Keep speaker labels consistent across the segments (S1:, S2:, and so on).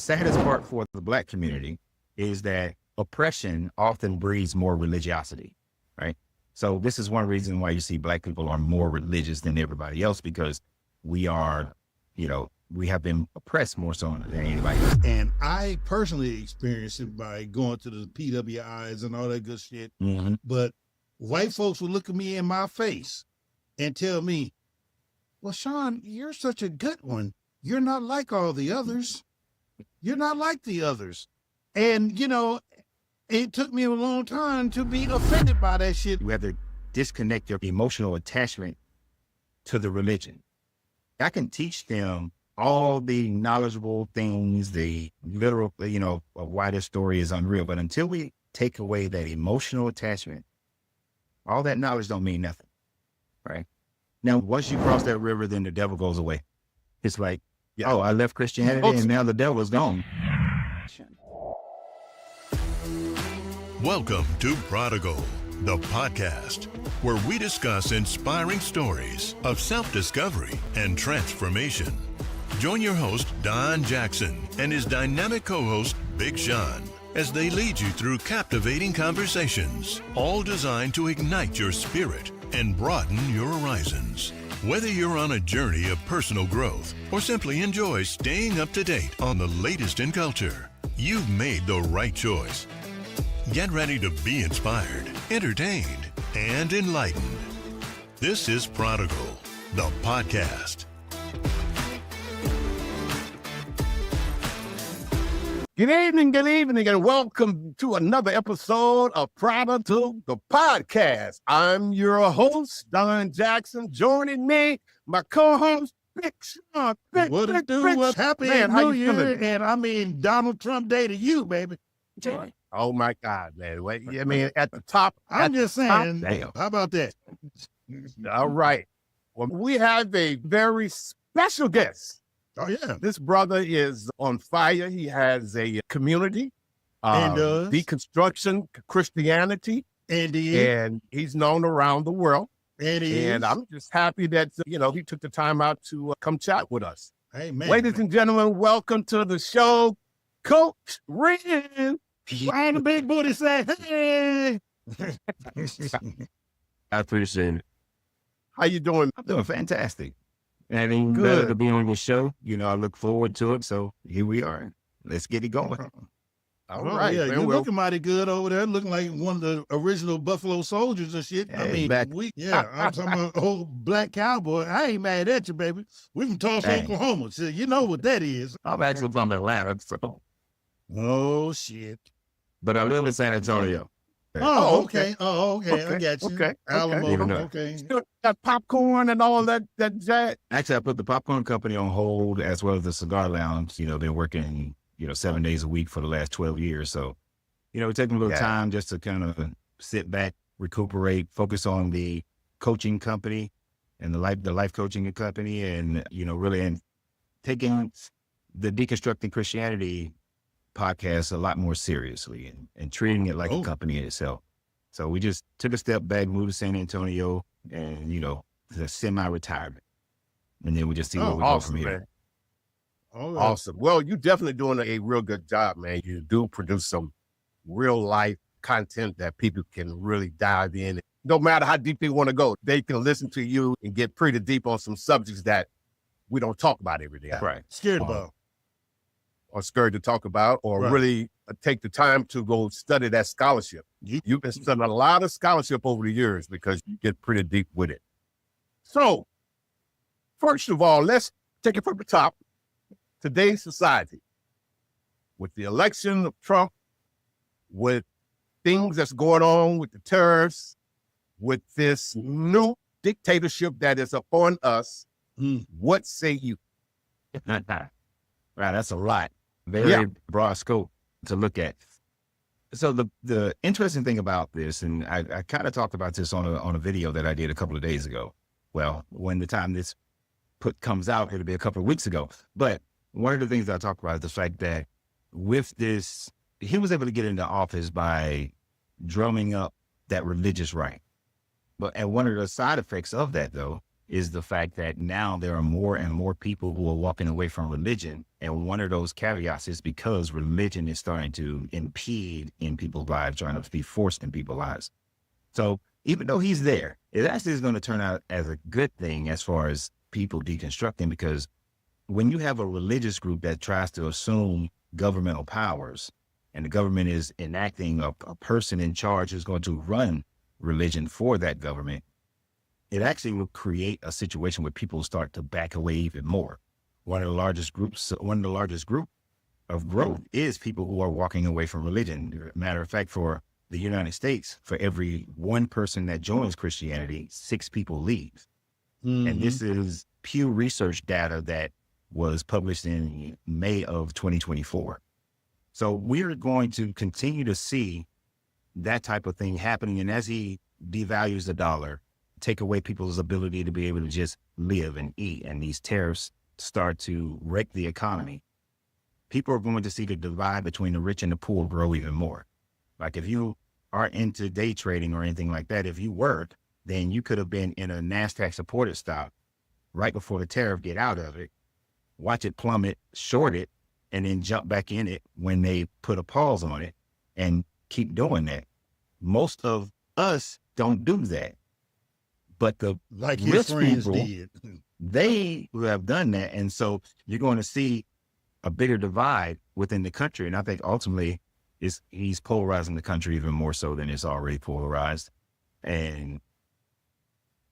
S1: saddest part for the Black community is that oppression often breeds more religiosity, right? So this is one reason why you see Black people are more religious than everybody else, because we are, we have been oppressed more so than anybody else.
S2: And I personally experienced it by going to the PWIs and all that good shit.
S1: Mm-hmm.
S2: But white folks would look at me in my face and tell me, well, Sean, you're such a good one. You're not like all the others. You're not like the others. And, it took me a long time to be offended by that shit.
S1: You have to disconnect your emotional attachment to the religion. I can teach them all the knowledgeable things, the literal, of why this story is unreal. But until we take away that emotional attachment, all that knowledge don't mean nothing, right? Now, once you cross that river, then the devil goes away. It's like, oh, I left Christianity and now the devil's gone.
S3: Welcome to Prodigal, the podcast, where we discuss inspiring stories of self-discovery and transformation. Join your host, Don Jackson, and his dynamic co-host, Big Sean, as they lead you through captivating conversations, all designed to ignite your spirit and broaden your horizons. Whether you're on a journey of personal growth or simply enjoy staying up to date on the latest in culture, you've made the right choice. Get ready to be inspired, entertained, and enlightened. This is Prodigal, the podcast.
S4: Good evening, and welcome to another episode of Prodigal, the podcast. I'm your host, Don Jackson. Joining me, my co-host, Big Sean.
S2: What's happening?
S4: Man, how
S2: New
S4: you
S2: Year,
S4: feeling?
S2: and I mean Donald Trump Day to you, baby.
S4: Oh my God, man. Wait, I mean, at the top.
S2: I'm just saying,
S4: Damn.
S2: how about that?
S4: All right. Well, we have a very special guest.
S2: Oh, yeah.
S4: This brother is on fire. He has a community,
S2: And does.
S4: Deconstructing Christianity, and he's known around the world. And I'm just happy that, he took the time out to come chat with us.
S2: Hey, man.
S4: Ladies and gentlemen, welcome to the show, Coach Renz.
S2: Why the big booty say, hey?
S1: I appreciate it.
S4: How you doing?
S1: I'm doing fantastic. I mean,
S4: Good.
S1: better to be on your show. I look forward to it. So here we are. Let's get it going.
S4: All
S2: Well,
S4: right,
S2: yeah,
S4: man.
S2: you're
S4: Well,
S2: looking mighty good over there, looking like one of the original Buffalo Soldiers and shit. I
S1: Hey,
S2: mean,
S1: back-
S2: I'm talking about old black cowboy. I ain't mad at you, baby. We from Tulsa,
S1: Hey.
S2: Oklahoma. So you know what that is.
S1: I'm actually from Atlanta, so,
S2: Oh, shit.
S1: but I live in San Antonio.
S2: Oh,
S4: okay.
S2: okay. Oh, okay. I
S4: Okay,
S2: got you.
S4: okay,
S2: Alamo.
S1: okay.
S2: Okay.
S4: still got popcorn and all that jazz.
S1: Actually, I put the popcorn company on hold as well as the cigar lounge. Been working, 7 days a week for the last 12 years. So, we're taking a little
S4: Yeah.
S1: time just to kind of sit back, recuperate, focus on the coaching company and the life coaching company, and, really and taking the Deconstructing Christianity podcast a lot more seriously and treating it like a company in itself. So we just took a step back, moved to San Antonio, and, the semi-retirement. And then we just see where we go from here.
S4: Man.
S2: All right.
S4: Awesome. Well, you're definitely doing a real good job, man. You do produce some real life content that people can really dive in. No matter how deep they want to go, they can listen to you and get pretty deep on some subjects that we don't talk about every day.
S1: Right.
S2: Scared about.
S4: Or scared to talk about, or
S2: Right.
S4: really take the time to go study that scholarship. You've been studying a lot of scholarship over the years because you get pretty deep with it. So, first of all, let's take it from the top. Today's society, with the election of Trump, with things that's going on with the tariffs, with this new dictatorship that is upon us, what say you?
S1: Right, that's a lot. Very broad scope to look at. So the interesting thing about this, and I kind of talked about this on a video that I did a couple of days ago. Well, when the time this comes out, it'll be a couple of weeks ago. But one of the things that I talked about is the fact that with this, he was able to get into office by drumming up that religious right. And one of the side effects of that, though, is the fact that now there are more and more people who are walking away from religion. And one of those caveats is because religion is starting to impede in people's lives, trying to be forced in people's lives. So even though he's there, it actually is going to turn out as a good thing as far as people deconstructing, because when you have a religious group that tries to assume governmental powers and the government is enacting a person in charge who's going to run religion for that government, it actually will create a situation where people start to back away even more. One of the largest group of growth is people who are walking away from religion. Matter of fact, for the United States, for every one person that joins Christianity, 6 people leave. Mm-hmm. And this is Pew Research data that was published in May of 2024. So we're going to continue to see that type of thing happening. And as he devalues the dollar, take away people's ability to be able to just live and eat, and these tariffs start to wreck the economy, people are going to see the divide between the rich and the poor grow even more. Like if you are into day trading or anything like that, if you work, then you could have been in a NASDAQ supported stock right before the tariff, get out of it, watch it plummet, short it, and then jump back in it when they put a pause on it and keep doing that. Most of us don't do that. But the
S2: like his friends
S1: people,
S2: did,
S1: they have done that. And so you're going to see a bigger divide within the country. And I think ultimately he's polarizing the country even more so than it's already polarized. And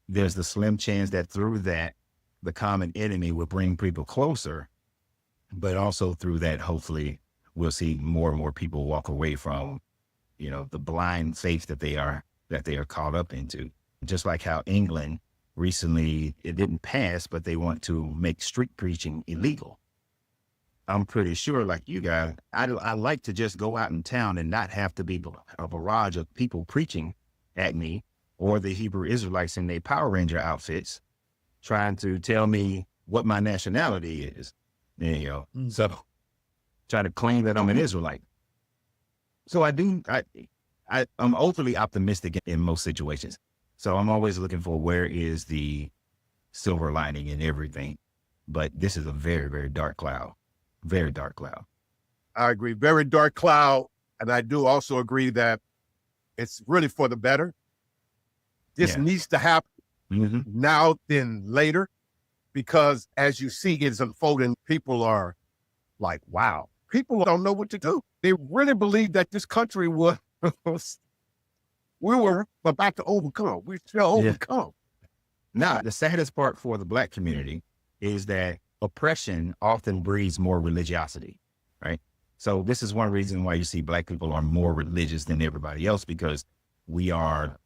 S1: there's the slim chance that through that, the common enemy will bring people closer, but also through that, hopefully we'll see more and more people walk away from, the blind faith that they are caught up into. Just like how England recently, it didn't pass, but they want to make street preaching illegal. I'm pretty sure, like you guys, I like to just go out in town and not have to be a barrage of people preaching at me, or the Hebrew Israelites in their Power Ranger outfits trying to tell me what my nationality is. So trying to claim that I'm an Israelite. So I'm overly optimistic in most situations. So I'm always looking for where is the silver lining in everything. But this is a very, very dark cloud. Very dark cloud.
S4: I agree. Very dark cloud. And I do also agree that it's really for the better. This needs to happen now than later, because as you see it's unfolding, people are like, wow, people don't know what to do. They really believe that this country was, we were about to overcome. We shall overcome.
S1: Now, the saddest part for the Black community is that oppression often breeds more religiosity, right? So this is one reason why you see Black people are more religious than everybody else, because we are,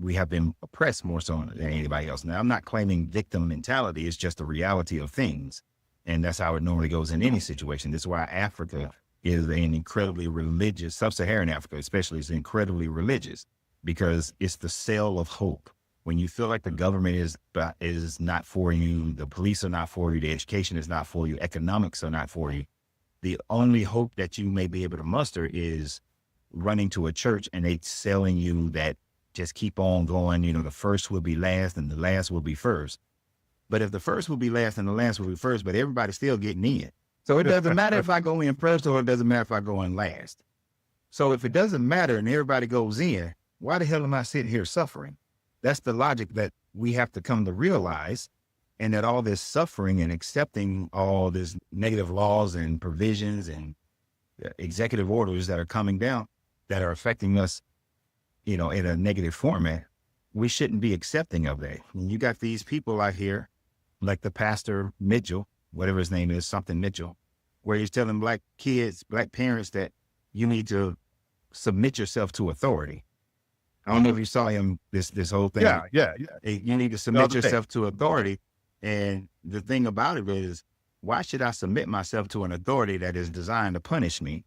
S1: we have been oppressed more so than anybody else. Now, I'm not claiming victim mentality. It's just the reality of things. And that's how it normally goes in any situation. This is why Africa is an incredibly religious, sub-Saharan Africa especially, is incredibly religious, because it's the cell of hope. When you feel like the government is not for you, the police are not for you, the education is not for you, economics are not for you, the only hope that you may be able to muster is running to a church and they selling you that just keep on going, the first will be last and the last will be first. But if the first will be last and the last will be first, but everybody's still getting in. So it doesn't matter if I go in first or it doesn't matter if I go in last. So if it doesn't matter and everybody goes in, why the hell am I sitting here suffering? That's the logic that we have to come to realize, and that all this suffering and accepting all this negative laws and provisions and executive orders that are coming down that are affecting us, in a negative format, we shouldn't be accepting of that. When you got these people out here, like the pastor Mitchell, whatever his name is, something Mitchell, where he's telling Black kids, Black parents that you need to submit yourself to authority. I don't know if you saw him, this whole thing.
S4: Yeah.
S1: You need to submit yourself to authority. And the thing about it is, why should I submit myself to an authority that is designed to punish me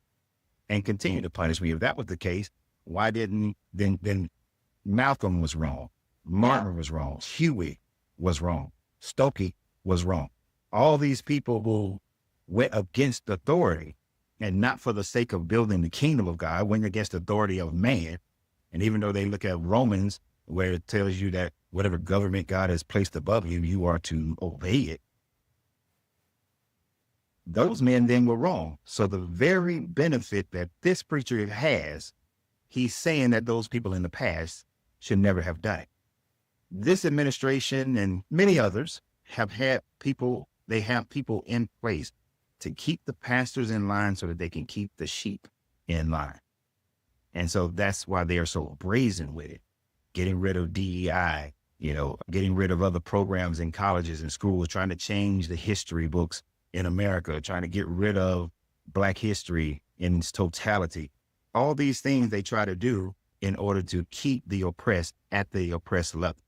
S1: and continue to punish me? If that was the case, why didn't, then Malcolm was wrong. Martin was wrong. Huey was wrong. Stokey was wrong. All these people who went against authority, and not for the sake of building the kingdom of God, went against the authority of man. And even though they look at Romans, where it tells you that whatever government God has placed above you, you are to obey it. Those men then were wrong. So the very benefit that this preacher has, he's saying that those people in the past should never have done it. This administration and many others have had people, they have people in place to keep the pastors in line so that they can keep the sheep in line. And so that's why they are so brazen with it, getting rid of DEI, getting rid of other programs in colleges and schools, trying to change the history books in America, trying to get rid of Black history in its totality. All these things they try to do in order to keep the oppressed at the oppressed level.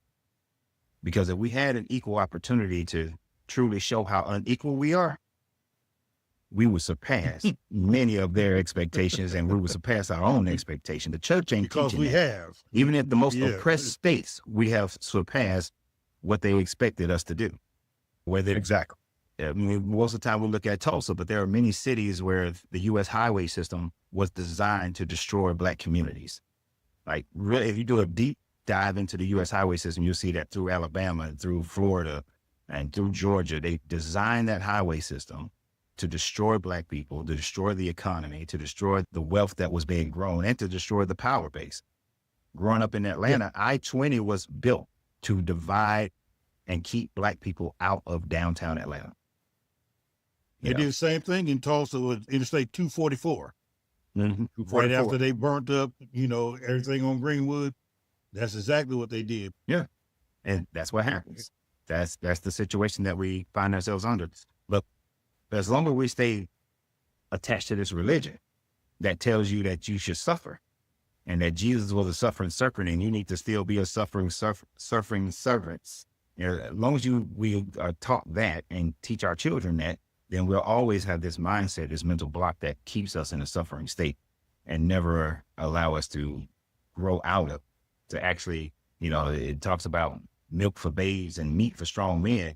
S1: Because if we had an equal opportunity to truly show how unequal we are, we would surpass many of their expectations, and we would surpass our own expectation. The church ain't
S2: Because
S1: teaching
S2: we
S1: that.
S2: have.
S1: Even at the most
S2: Yeah.
S1: oppressed states, we have surpassed what they expected us to do.
S4: Exactly.
S1: I mean, most of the time we look at Tulsa, but there are many cities where the U.S. highway system was designed to destroy Black communities. Like, really, if you do a deep dive into the U.S. highway system, you'll see that through Alabama and through Florida and through Georgia, they designed that highway system to destroy Black people, to destroy the economy, to destroy the wealth that was being grown, and to destroy the power base. Growing up in Atlanta, I-20 was built to divide and keep Black people out of downtown Atlanta.
S2: They did the same thing in Tulsa with Interstate 244. Right after they burnt up, everything on Greenwood. That's exactly what they did.
S1: Yeah. And that's what happens. That's the situation that we find ourselves under. But as long as we stay attached to this religion that tells you that you should suffer and that Jesus was a suffering servant and you need to still be a suffering servants. As long as we are taught that and teach our children that, then we'll always have this mindset, this mental block that keeps us in a suffering state and never allow us to grow out of, to actually, it talks about milk for babes and meat for strong men,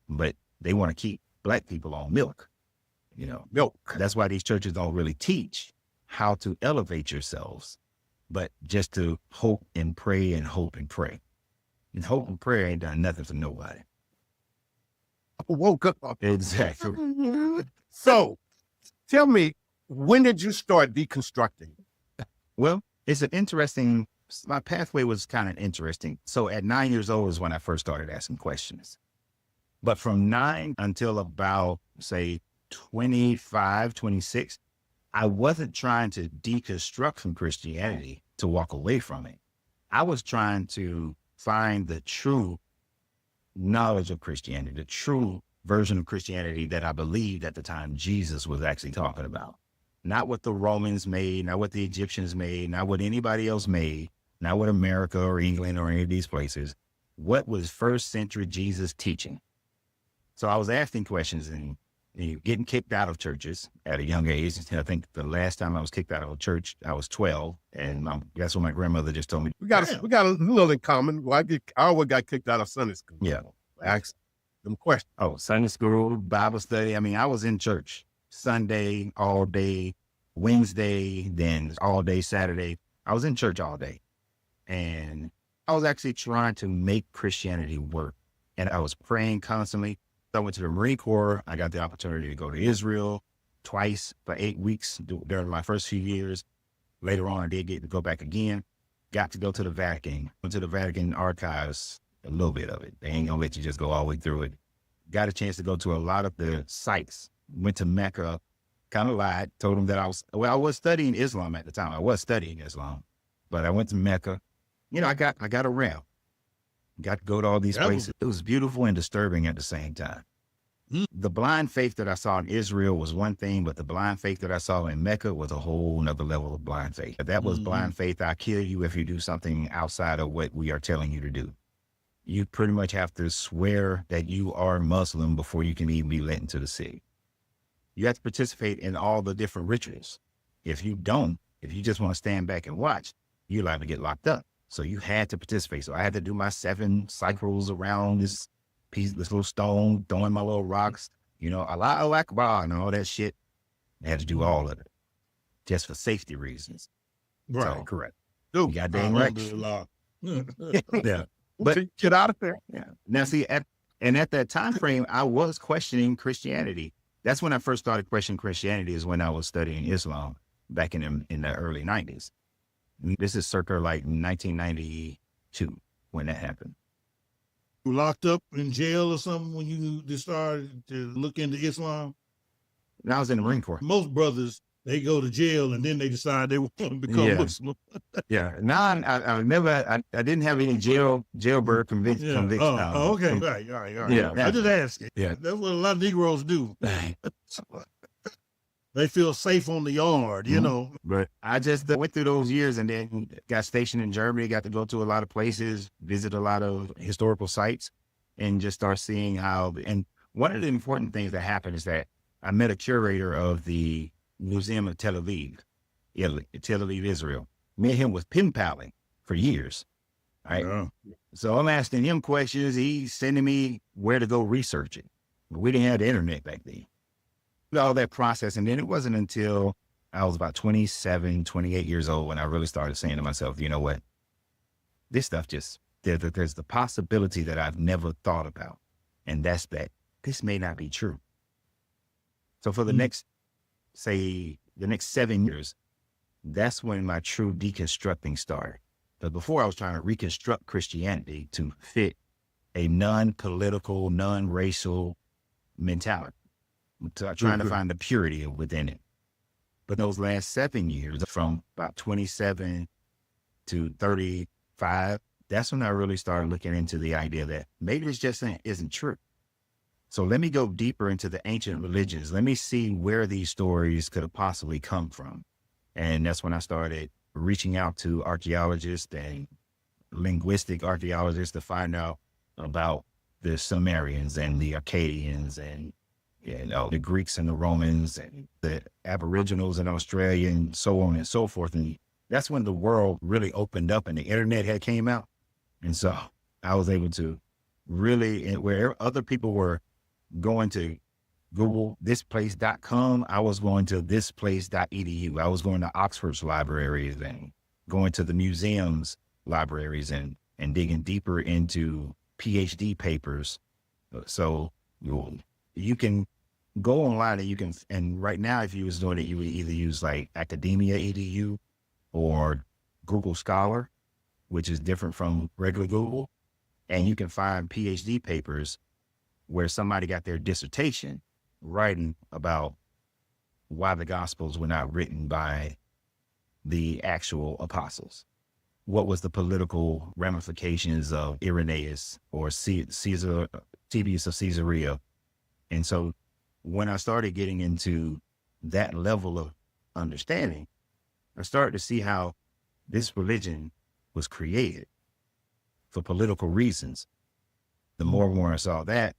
S1: but they want to keep Black people on milk, milk. That's why these churches don't really teach how to elevate yourselves, but just to hope and pray and hope and pray. And hope and prayer ain't done nothing for nobody.
S4: Woke up.
S1: Exactly.
S4: So tell me, when did you start deconstructing?
S1: Well, it's my pathway was kind of interesting. So at 9 years old is when I first started asking questions. But from 9 until about, say, 25, 26, I wasn't trying to deconstruct from Christianity to walk away from it. I was trying to find the true knowledge of Christianity, the true version of Christianity that I believed at the time Jesus was actually talking about. Not what the Romans made, not what the Egyptians made, not what anybody else made, not what America or England or any of these places. What was first century Jesus teaching? So I was asking questions and getting kicked out of churches at a young age. I think the last time I was kicked out of a church, I was 12. And that's what my grandmother just told me.
S4: We got a little in common. Well, I always got kicked out of Sunday school.
S1: Yeah.
S4: Ask them questions.
S1: Oh, Sunday school, Bible study. I mean, I was in church Sunday, all day, Wednesday, then all day Saturday. I was in church all day. And I was actually trying to make Christianity work. And I was praying constantly. I went to the Marine Corps. I got the opportunity to go to Israel twice for 8 weeks during my first few years. Later on, I did get to go back again. Got to go to the Vatican. Went to the Vatican archives, a little bit of it. They ain't gonna let you just go all the way through it. Got a chance to go to a lot of the sites. Went to Mecca, kind of lied, told them that I was studying Islam at the time. I was studying Islam, but I went to Mecca. I got around. Got to go to all these places. It was beautiful and disturbing at the same time. The blind faith that I saw in Israel was one thing, but the blind faith that I saw in Mecca was a whole nother level of blind faith. That was blind faith. I'll kill you if you do something outside of what we are telling you to do. You pretty much have to swear that you are Muslim before you can even be let into the city. You have to participate in all the different rituals. If you just want to stand back and watch, you're liable to get locked up. So you had to participate. So I had to do my 7 cycles around this little stone, throwing my little rocks, Allahu Akbar and all that shit. I had to do all of it just for safety reasons.
S4: Right.
S1: So,
S4: Correct.
S1: You goddamn right.
S2: Alhamdulillah.
S1: Yeah. But
S4: get out of there.
S1: yeah. Now see, at that time frame, I was questioning Christianity. That's when I first started questioning Christianity, is when I was studying Islam back in the early 90s. This is circa like 1992 when that happened.
S2: You locked up in jail or something when you just started to look into Islam?
S1: And I was in the Marine Corps.
S2: Most brothers, they go to jail and then they decide they want to become Muslim.
S1: Yeah. No, I didn't have any jailbird convictions.
S2: Oh, okay. Right.
S1: Yeah.
S2: I just asked.
S1: Yeah.
S2: That's what a lot of Negroes do. They feel safe on the yard, you know.
S1: But I just went through those years and then got stationed in Germany, got to go to a lot of places, visit a lot of historical sites, and just start seeing how. And one of the important things that happened is that I met a curator of the Museum of Tel Aviv, Israel. Me and him was pen paling for years. Right.
S2: Yeah.
S1: So I'm asking him questions. He's sending me where to go research it. But we didn't have the internet back then. All that process. And then it wasn't until I was about 27, 28 years old when I really started saying to myself, you know what? This stuff there's the possibility that I've never thought about. And that's that this may not be true. So for the next 7 years, that's when my true deconstructing started. But before, I was trying to reconstruct Christianity to fit a non-political, non-racial mentality. Trying to find the purity within it. But those last 7 years, from about 27 to 35, that's when I really started looking into the idea that maybe this just isn't true. So let me go deeper into the ancient religions. Let me see where these stories could have possibly come from. And that's when I started reaching out to archaeologists and linguistic archaeologists to find out about the Sumerians and the Akkadians and the Greeks and the Romans and the Aboriginals in Australia and so on and so forth. And that's when the world really opened up and the internet had came out. And so I was able to really, where other people were going to Google thisplace.com, I was going to thisplace.edu. I was going to Oxford's libraries and going to the museums libraries and digging deeper into PhD papers. So you can go online and right now, if you was doing it, you would either use like Academia EDU or Google Scholar, which is different from regular Google. And you can find PhD papers where somebody got their dissertation writing about why the Gospels were not written by the actual apostles. What was the political ramifications of Irenaeus or Caesar, Tibius of Caesarea? And so when I started getting into that level of understanding, I started to see how this religion was created for political reasons. The more and more I saw that,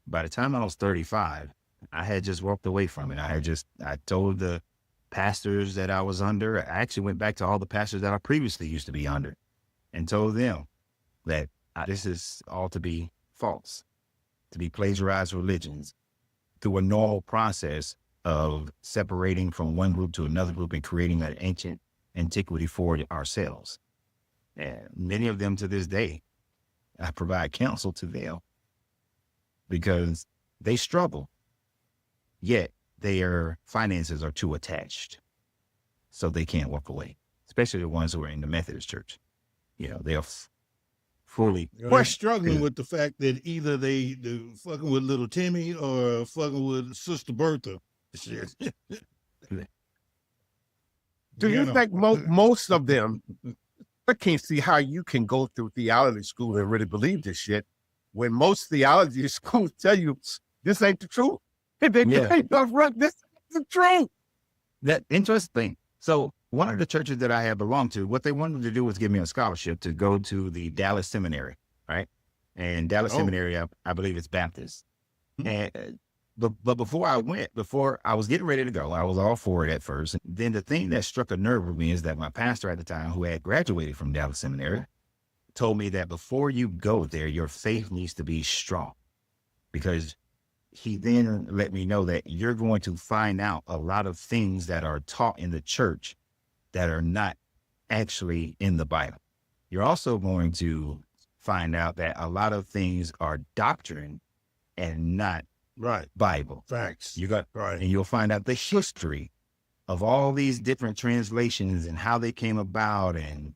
S1: by the time I was 35, I had just walked away from it. I told the pastors that I was under, I actually went back to all the pastors that I previously used to be under and told them that this is all to be false, to be plagiarized religions through a normal process of separating from one group to another group and creating an ancient antiquity for ourselves. And many of them to this day, I provide counsel to them because they struggle, yet their finances are too attached. So they can't walk away, especially the ones who are in the Methodist church. They're fully.
S2: They're struggling with the fact that either they fucking with little Timmy or fucking with Sister Bertha.
S4: Do you think most of them, I can't see how you can go through theology school and really believe this shit when most theology schools tell you this ain't the truth. This is the truth.
S1: That interesting. So one of the churches that I had belonged to, what they wanted to do was give me a scholarship to go to the Dallas Seminary, right? And Dallas Seminary, I believe it's Baptist. And but before I was getting ready to go, I was all for it at first. And then the thing that struck a nerve with me is that my pastor at the time, who had graduated from Dallas Seminary, told me that before you go there, your faith needs to be strong, because he then let me know that you're going to find out a lot of things that are taught in the church that are not actually in the Bible. You're also going to find out that a lot of things are doctrine and not
S2: Right.
S1: Bible.
S2: Facts.
S1: You got
S2: Right.
S1: and you'll find out the history of all these different translations and how they came about and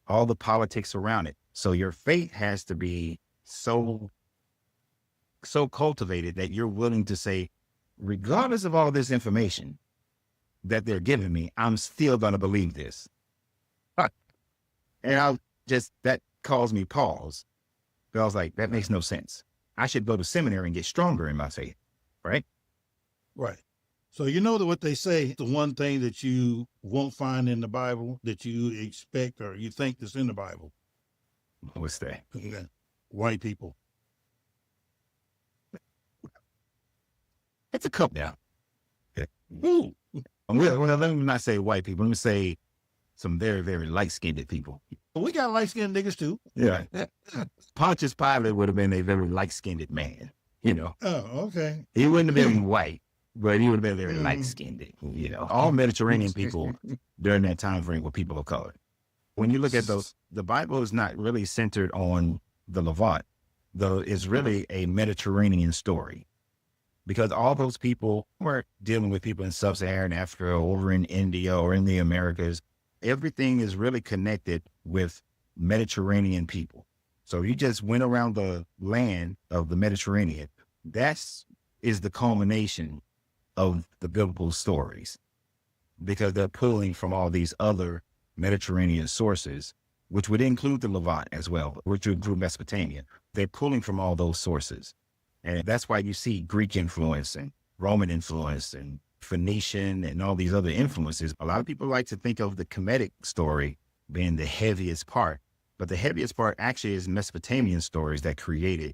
S1: all the politics around it. So your faith has to be so cultivated that you're willing to say, regardless of all this information that they're giving me, I'm still going to believe this. And that caused me pause. But I was like, that makes no sense. I should go to seminary and get stronger in my faith, right?
S2: Right. So you know that what they say, the one thing that you won't find in the Bible that you expect or you think that's in the Bible.
S1: What's that?
S2: Yeah. White people.
S1: It's a couple now. Yeah.
S2: Ooh.
S1: Well, let me not say white people. Let me say some very, very light-skinned people.
S2: We got light-skinned niggas too.
S1: Yeah. Pontius Pilate would have been a very light-skinned man, you know.
S2: Oh, okay.
S1: He wouldn't have been white, but he would have been very light-skinned, you know. All Mediterranean people during that time frame were people of color. When you look at those, the Bible is not really centered on the Levant, though it's really a Mediterranean story. Because all those people weren't dealing with people in sub-Saharan Africa or over in India or in the Americas. Everything is really connected with Mediterranean people. So you just went around the land of the Mediterranean. Is the culmination of the biblical stories, because they're pulling from all these other Mediterranean sources, which would include the Levant as well, which would include Mesopotamia. They're pulling from all those sources. And that's why you see Greek influence and Roman influence and Phoenician and all these other influences. A lot of people like to think of the Kemetic story being the heaviest part, but the heaviest part actually is Mesopotamian stories that created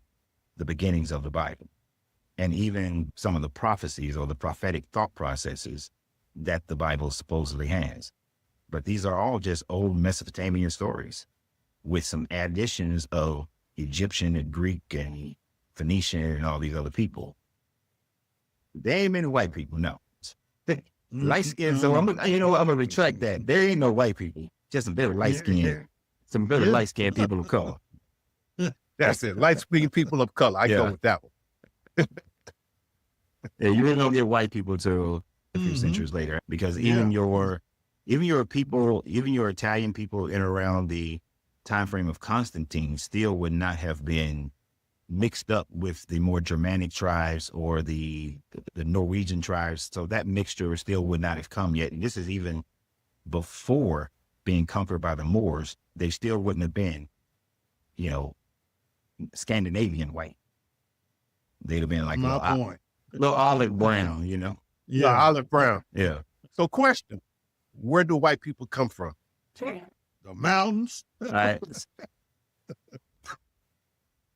S1: the beginnings of the Bible. And even some of the prophecies or the prophetic thought processes that the Bible supposedly has. But these are all just old Mesopotamian stories with some additions of Egyptian and Greek and Phoenician and all these other people. There ain't many white people, no. Light skin, so I'm gonna retract that. There ain't no white people, just some very light skinned, light skinned people of color.
S4: That's it. Light-skinned people of color. I go with that one.
S1: Yeah, you really don't get white people till a few centuries later, because even your people, even your Italian people in around the time frame of Constantine still would not have been mixed up with the more Germanic tribes or the Norwegian tribes. So that mixture still would not have come yet. And this is even before being conquered by the Moors. They still wouldn't have been, Scandinavian white. They'd have been like a little olive brown,
S4: Yeah, olive brown.
S1: Yeah.
S4: So question, where do white people come from?
S2: The mountains.
S1: All right.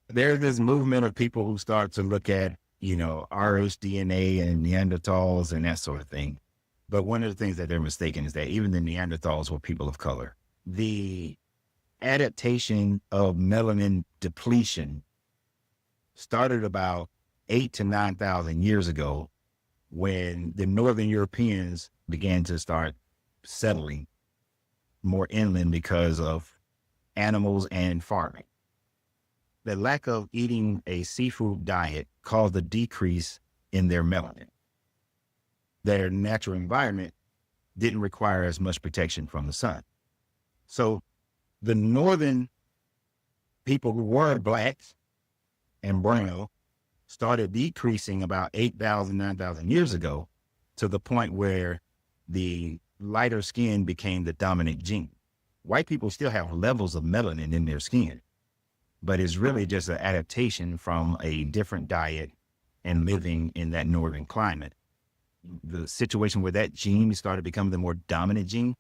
S1: There's this movement of people who start to look at, rhDNA and Neanderthals and that sort of thing. But one of the things that they're mistaken is that even the Neanderthals were people of color. The adaptation of melanin depletion started about 8,000 to 9,000 years ago when the Northern Europeans began to start settling more inland because of animals and farming. The lack of eating a seafood diet caused a decrease in their melanin. Their natural environment didn't require as much protection from the sun. So the northern people who were black and brown started decreasing about 8,000, 9,000 years ago to the point where the lighter skin became the dominant gene. White people still have levels of melanin in their skin, but it's really just an adaptation from a different diet and living in that northern climate. The situation where that gene started becoming the more dominant gene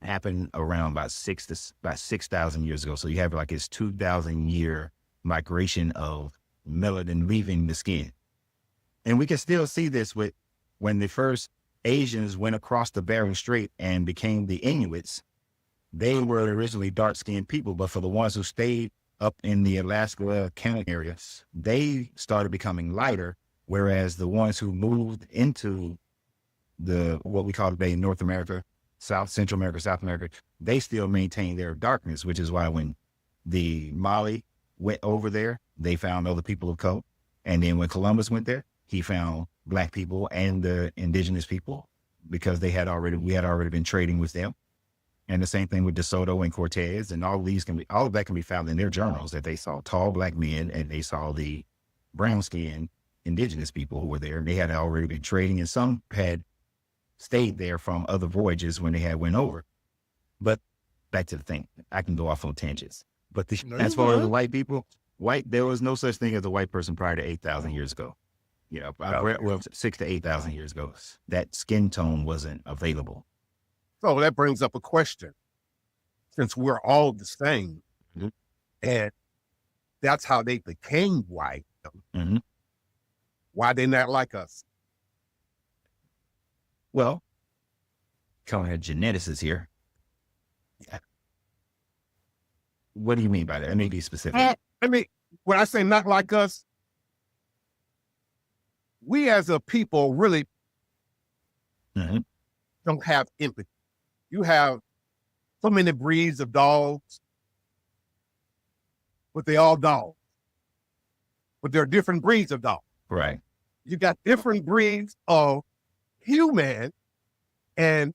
S1: happened around about 6,000 years ago. So you have like this 2,000 year migration of melanin leaving the skin. And we can still see this with when the first Asians went across the Bering Strait and became the Inuits. They were originally dark-skinned people, but for the ones who stayed up in the Alaska, Canada areas, they started becoming lighter, whereas the ones who moved into what we call today North America, Central America, South America, they still maintain their darkness, which is why when the Mali went over there, they found other people of color. And then when Columbus went there, he found Black people and the indigenous people because we had already been trading with them. And the same thing with DeSoto and Cortez, and all of that can be found in their journals, that they saw tall Black men and they saw the brown skinned indigenous people who were there, and they had already been trading, and some had stayed there from other voyages when they had went over. But back to the thing, I can go off on tangents. But as far as the white people, there was no such thing as a white person prior to 8,000 years ago. You know, well, 6,000 to 8,000 years ago, that skin tone wasn't available.
S4: So that brings up a question. Since we're all the same, and that's how they became white, why they not like us?
S1: Well, calling a geneticist here. What do you mean by that? Let me be specific.
S4: I mean, when I say not like us, we as a people really don't have empathy. You have so many breeds of dogs, but they all dogs. But there are different breeds of dogs.
S1: Right.
S4: You got different breeds of human, and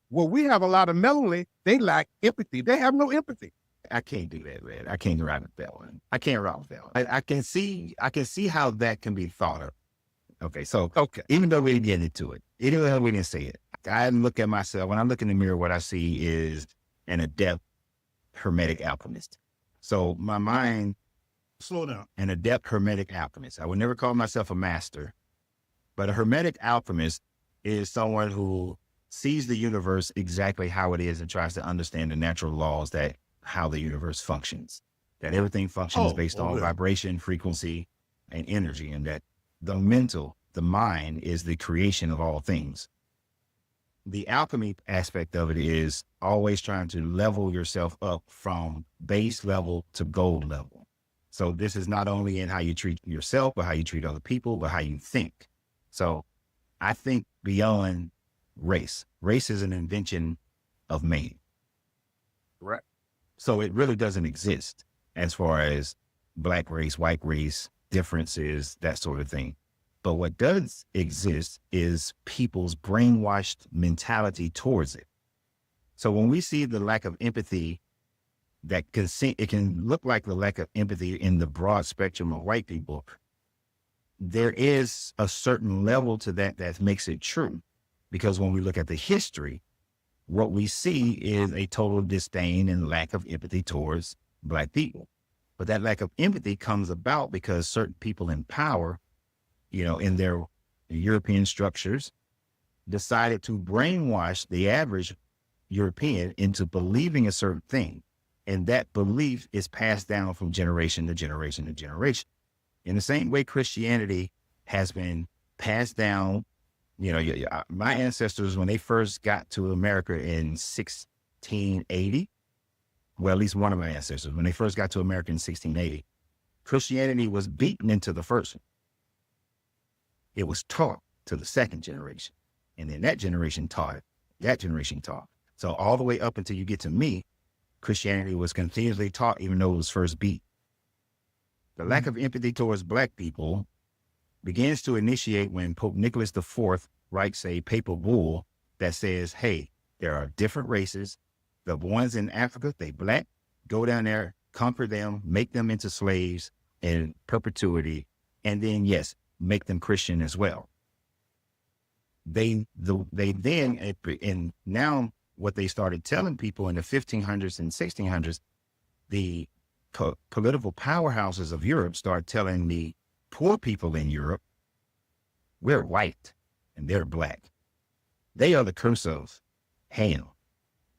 S4: where we have a lot of melanin, they lack empathy. They have no empathy.
S1: I can't do that, man. I can't ride with that one. I can't ride with that one. I can see how that can be thought of. Okay, so even though we didn't get into it, even though we didn't say it, I look at myself, when I look in the mirror, what I see is an adept Hermetic alchemist. So my mind,
S2: slow down.
S1: An adept Hermetic alchemist. I would never call myself a master, but a Hermetic alchemist is someone who sees the universe exactly how it is and tries to understand the natural laws that how the universe functions, that everything functions based on vibration, frequency, and energy, and that the mind is the creation of all things. The alchemy aspect of it is always trying to level yourself up from base level to gold level. So this is not only in how you treat yourself, but how you treat other people, but how you think. So I think beyond race. Race is an invention of man.
S4: Right.
S1: So it really doesn't exist as far as Black race, white race, differences, that sort of thing. But what does exist is people's brainwashed mentality towards it. So when we see the lack of empathy, it can look like the lack of empathy in the broad spectrum of white people. There is a certain level to that makes it true. Because when we look at the history, what we see is a total disdain and lack of empathy towards Black people. But that lack of empathy comes about because certain people in power, in their European structures, decided to brainwash the average European into believing a certain thing. And that belief is passed down from generation to generation to generation. In the same way Christianity has been passed down, my ancestors, when they first got to America in 1680, well, at least one of my ancestors, when they first got to America in 1680, Christianity was beaten into the first one. It was taught to the second generation. And then that generation taught. So all the way up until you get to me, Christianity was continuously taught, even though it was first beat. The lack of empathy towards Black people begins to initiate when Pope Nicholas IV writes a papal bull that says, hey, there are different races. The ones in Africa, they Black, go down there, conquer them, make them into slaves in perpetuity, and then, yes, make them Christian as well. They then, and now what they started telling people in the 1500s and 1600s, the political powerhouses of Europe start telling the poor people in Europe, we're white and they're Black. They are the curse of Ham,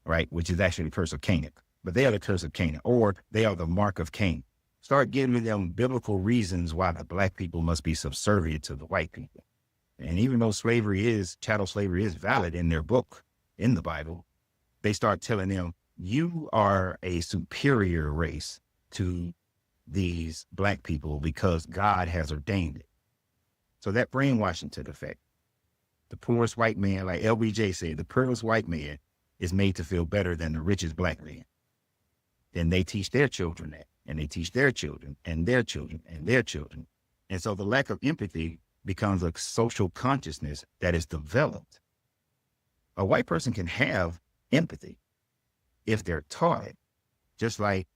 S1: right? Which is actually the curse of Canaan, but they are the curse of Canaan, or they are the mark of Cain. Start giving them biblical reasons why the Black people must be subservient to the white people. And even though chattel slavery is valid in their book, in the Bible, they start telling them, you are a superior race to these Black people because God has ordained it. So that brainwashing took effect. The poorest white man, like LBJ said, the poorest white man is made to feel better than the richest Black man. then they teach their children that, and they teach their children and their children and their children. And so the lack of empathy becomes a social consciousness that is developed. A white person can have empathy if they're taught it, just like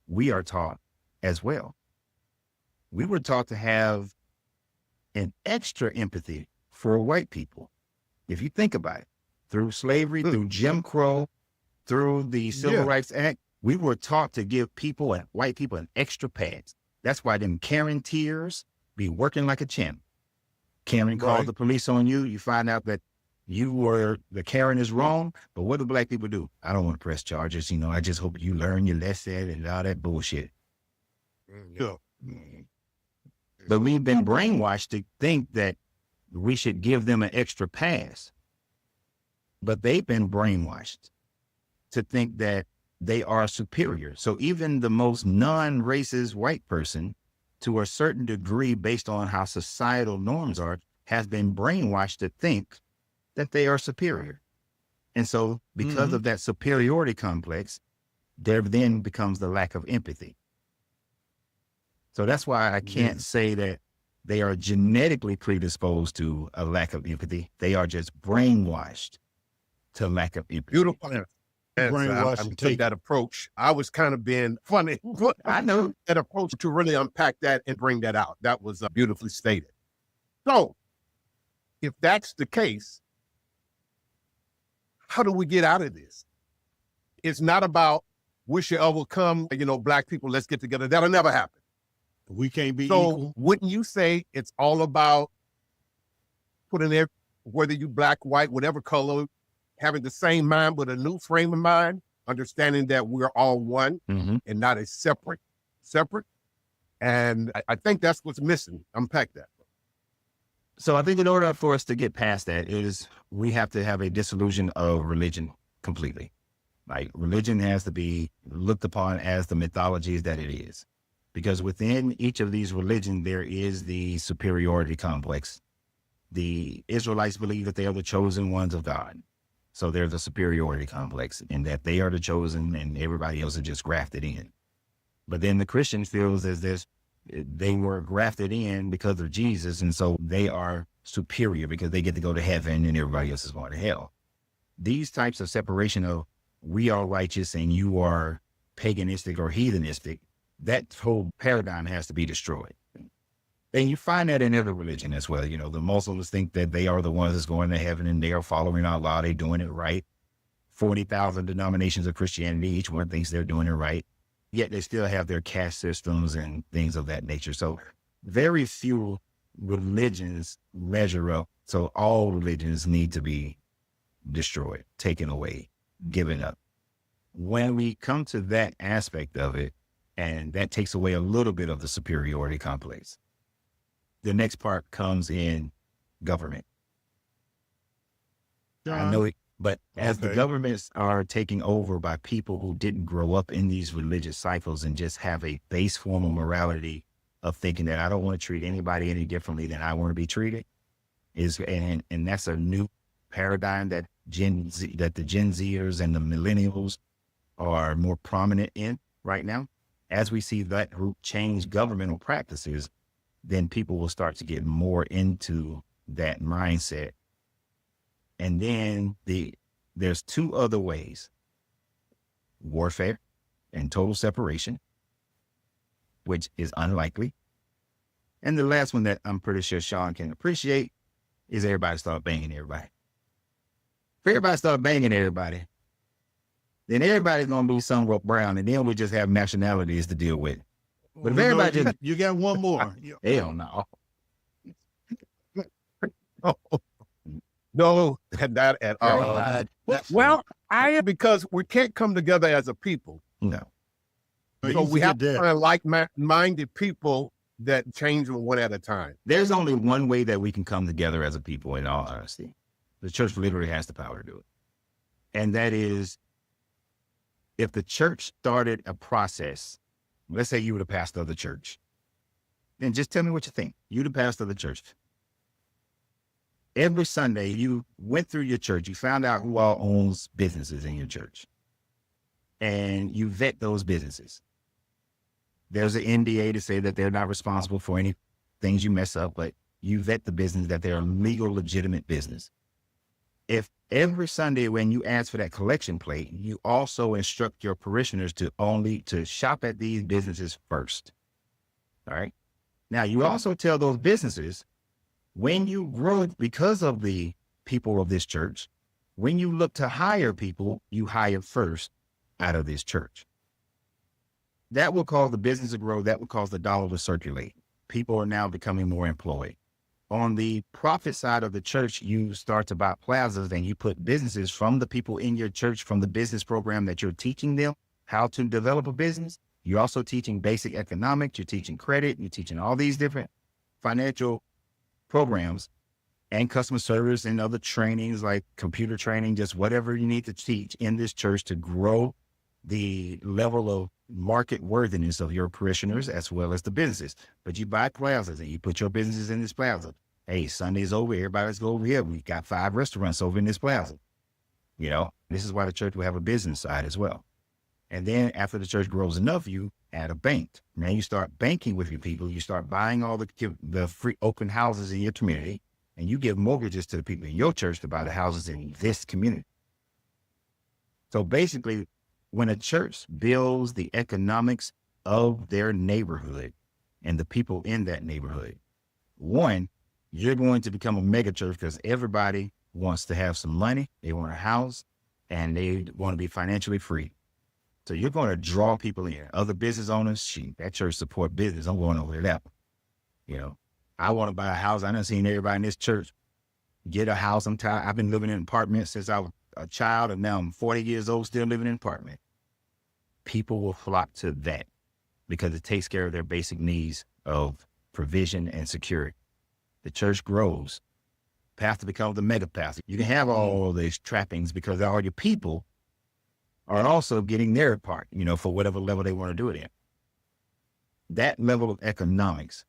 S1: we are taught as well. We were taught to have an extra empathy for white people. If you think about it, through slavery, through Jim Crow, through the Civil Rights Act, we were taught to give people and white people an extra pass. That's why them Karen tears be working like a champ. Karen calls the police on you. You find out that the Karen is wrong. But what do black people do? I don't want to press charges. I just hope you learn your lesson and all that bullshit.
S2: Yeah.
S1: But we've been brainwashed to think that we should give them an extra pass. But they've been brainwashed to think that they are superior. So even the most non-racist white person, to a certain degree, based on how societal norms are, has been brainwashed to think that they are superior. And so because of that superiority complex, there then becomes the lack of empathy. So that's why I can't say that they are genetically predisposed to a lack of empathy. They are just brainwashed to lack of empathy.
S4: Beautiful. I took that approach. I was kind of being funny.
S1: I know
S4: that approach to really unpack that and bring that out. That was beautifully stated. So if that's the case, how do we get out of this? It's not about wish you ever come, black people, let's get together. That'll never happen.
S2: We can't be
S4: so
S2: equal.
S4: Wouldn't you say it's all about putting there, whether you black, white, whatever color, having the same mind, but a new frame of mind, understanding that we're all one and not a separate. And I think that's what's missing. Unpack that.
S1: So I think in order for us to get past that is we have to have a dissolution of religion completely. Like religion has to be looked upon as the mythologies that it is. Because within each of these religions, there is the superiority complex. The Israelites believe that they are the chosen ones of God. So there's a superiority complex in that they are the chosen and everybody else is just grafted in. But then the Christian feels as this, they were grafted in because of Jesus. And so they are superior because they get to go to heaven and everybody else is going to hell. These types of separation of we are righteous and you are paganistic or heathenistic, that whole paradigm has to be destroyed. And you find that in every religion as well. The Muslims think that they are the ones that's going to heaven and they are following Allah. They're doing it right. 40,000 denominations of Christianity, each one thinks they're doing it right. Yet they still have their caste systems and things of that nature. So very few religions measure up. So all religions need to be destroyed, taken away, given up. When we come to that aspect of it, and that takes away a little bit of the superiority complex, the next part comes in government. I know it, but as the governments are taken over by people who didn't grow up in these religious cycles and just have a base form of morality of thinking that I don't want to treat anybody any differently than I want to be treated, and that's a new paradigm that the Gen Zers and the millennials are more prominent in right now. As we see that group change governmental practices, then people will start to get more into that mindset. And then there's two other ways: warfare and total separation, which is unlikely. And the last one that I'm pretty sure Sean can appreciate is everybody start banging everybody. If everybody start banging everybody, then everybody's going to be somewhat brown, and then we just have nationalities to deal with. But if everybody just...
S2: You got one more.
S1: Hell no.
S4: No, not at all. Well, because we can't come together as a people.
S1: No.
S4: So we have to find like-minded people that change one at a time.
S1: There's only one way that we can come together as a people, in all honesty. The church literally has the power to do it. And that is, if the church started a process, let's say you were the pastor of the church, then just tell me what you think. You the pastor of the church. Every Sunday, you went through your church, you found out who all owns businesses in your church. and you vet those businesses. There's an NDA to say that they're not responsible for any things you mess up, but you vet the business that they're a legal, legitimate business. If every Sunday when you ask for that collection plate, you also instruct your parishioners to shop at these businesses first. All right. Now you also tell those businesses, when you grow because of the people of this church, when you look to hire people, you hire first out of this church. That will cause the business to grow. That will cause the dollar to circulate. People are now becoming more employed. On the profit side of the church, you start to buy plazas and you put businesses from the people in your church, from the business program that you're teaching them how to develop a business. You're also teaching basic economics. You're teaching credit. You're teaching all these different financial programs and customer service and other trainings like computer training, just whatever you need to teach in this church to grow the level of market worthiness of your parishioners as well as the businesses. But you buy plazas and you put your businesses in this plaza. Hey, Sunday's over. Everybody's go over here. We got 5 restaurants over in this plaza. You know, this is why the church will have a business side as well. And then after the church grows enough, you add a bank. Now you start banking with your people. You start buying all the free open houses in your community, and you give mortgages to the people in your church to buy the houses in this community. So basically, when a church builds the economics of their neighborhood and the people in that neighborhood, one, you're going to become a mega church because everybody wants to have some money. They want a house and they want to be financially free. So you're going to draw people in. Other business owners, that church support business. I'm going over to that one. You know, I want to buy a house. I done seen everybody in this church get a house. I'm tired. I've been living in an apartment since I was a child, and now I'm 40 years old, still living in an apartment. People will flock to that because it takes care of their basic needs of provision and security. The church grows. Pastor becomes the mega pastor. You can have all these trappings because all your people are also getting their part, you know, for whatever level they want to do it in. That level of economics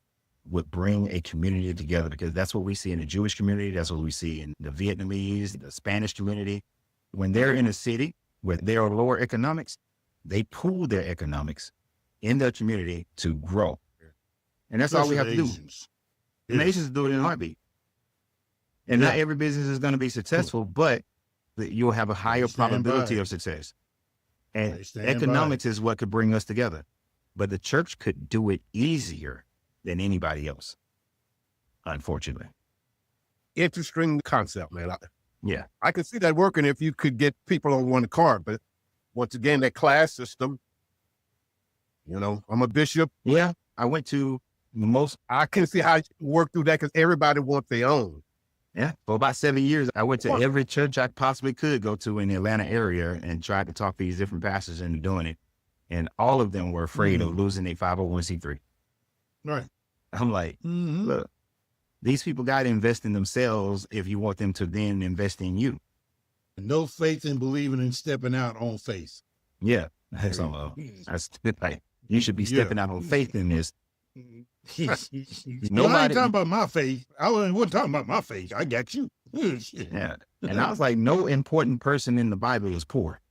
S1: would bring a community together because that's what we see in the Jewish community. That's what we see in the Vietnamese, the Spanish community. When they're in a city where there are lower economics, they pool their economics in their community to grow. And that's all we have to do. The nations do it in a heartbeat. And not every business is going to be successful, but you'll have a higher probability of success. And economics is what could bring us together. But the church could do it easier than anybody else, unfortunately.
S4: Interesting concept, man.
S1: Yeah.
S4: I could see that working if you could get people on one card. But once again, that class system, you know, I'm a bishop.
S1: Yeah. I went to
S4: I can see how you work through that because everybody wants their own.
S1: Yeah. For about 7 years, I went to every church I possibly could go to in the Atlanta area and tried to talk these different pastors into doing it. And all of them were afraid of losing their 501c3.
S2: Right.
S1: I'm like, look, these people got to invest in themselves if you want them to then invest in you.
S2: No faith in believing and stepping out on faith.
S1: Yeah. That's like, you should be stepping out on faith in this.
S2: I ain't talking about my faith. I wasn't talking about my faith. I got you.
S1: Yeah. And I was like, no important person in the Bible is poor.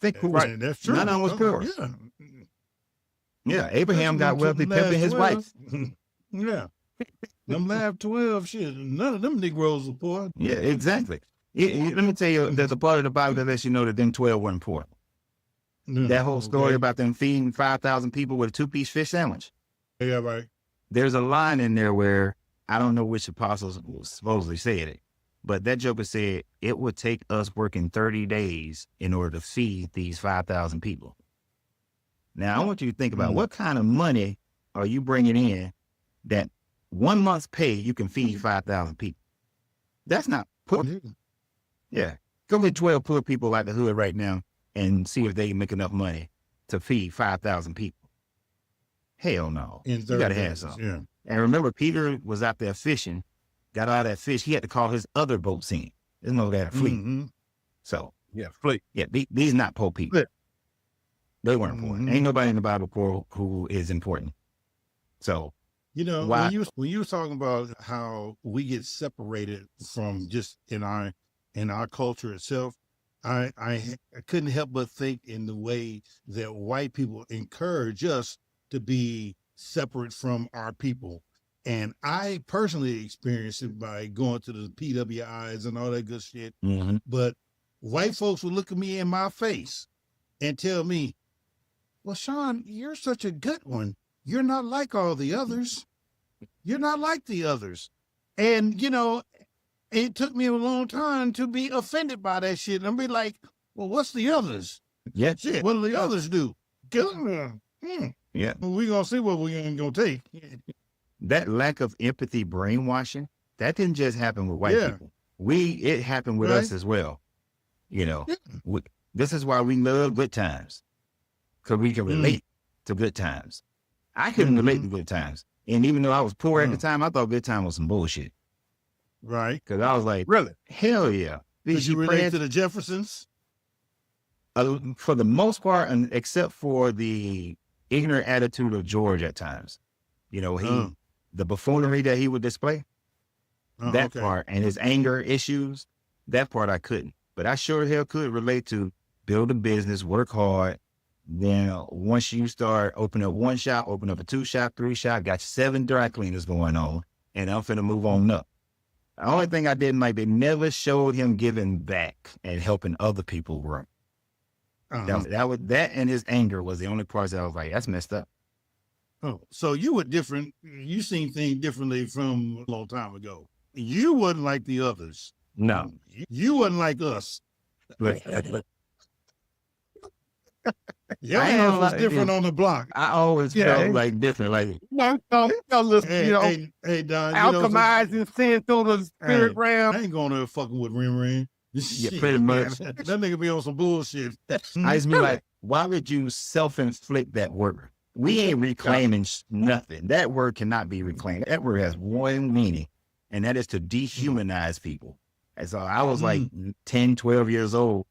S1: Think who was,
S2: right, that's true.
S1: None of them was poor. Yeah. Abraham got wealthy, pimping his wife.
S2: Yeah. Them last 12, shit, none of them Negroes were poor.
S1: Yeah, exactly. Let me tell you, there's a part of the Bible that lets you know that them 12 weren't poor. That whole story about them feeding 5,000 people with a 2-piece fish sandwich.
S2: Yeah, right.
S1: There's a line in there where I don't know which apostles supposedly said it, but that joker said it would take us working 30 days in order to feed these 5,000 people. Now, I want you to think about what kind of money are you bringing in that 1 month's pay you can feed 5,000 people? That's not poor. Yeah. Go get 12 poor people like the hood right now and see if they can make enough money to feed 5,000 people. Hell no. You got to have something.
S2: Yeah.
S1: And remember, Peter was out there fishing, got all that fish. He had to call his other boats in. There's no that fleet. So,
S4: fleet.
S1: Yeah, these not poor people. Yeah. They weren't important. Ain't nobody in the Bible poor who is important. So,
S2: you know, when you were talking about how we get separated from just in our culture itself, I couldn't help but think in the way that white people encourage us to be separate from our people. And I personally experienced it by going to the PWIs and all that good shit.
S1: Mm-hmm.
S2: But white folks would look at me in my face and tell me, well, Sean, you're such a good one. You're not like all the others. You're not like the others. And, you know, it took me a long time to be offended by that shit. And I'd be like, well, what's the others?
S1: Yeah.
S2: Shit, what do the others do?
S1: Yeah.
S2: Well, we're going to see what we ain't going to take.
S1: That lack of empathy brainwashing, that didn't just happen with white people. It happened with us as well. You know, this is why we love good times. Because we can relate to good times. I couldn't relate to good times. And even though I was poor at the time, I thought good time was some bullshit.
S2: Right.
S1: Because I was like,
S4: Really?
S1: hell yeah.
S2: Did you relate to the Jeffersons?
S1: For the most part, and except for the ignorant attitude of George at times. You know, the buffoonery that he would display, that part, and his anger issues, that part I couldn't. But I sure hell could relate to build a business, work hard. Then once you start open up one shop, open up a 2 shop, 3 shop, got 7 dry cleaners going on, and I'm finna move on up. The only thing I didn't like, they never showed him giving back and helping other people grow. That and his anger was the only parts that I was like, that's messed up.
S2: Oh, so you were different. You seen things differently from a long time ago. You wasn't like the others.
S1: No.
S2: You wasn't like us. Your ass was different on the block.
S1: I always felt like different. Like,
S2: Hey, Don,
S4: alchemizing sin through the spirit realm.
S2: I ain't going there fucking with Rim.
S1: yeah, pretty much.
S2: That nigga be on some bullshit.
S1: I just be like, why would you self-inflict that word? We ain't reclaiming nothing. That word cannot be reclaimed. That word has one meaning, and that is to dehumanize people. And so I was like 10, 12 years old,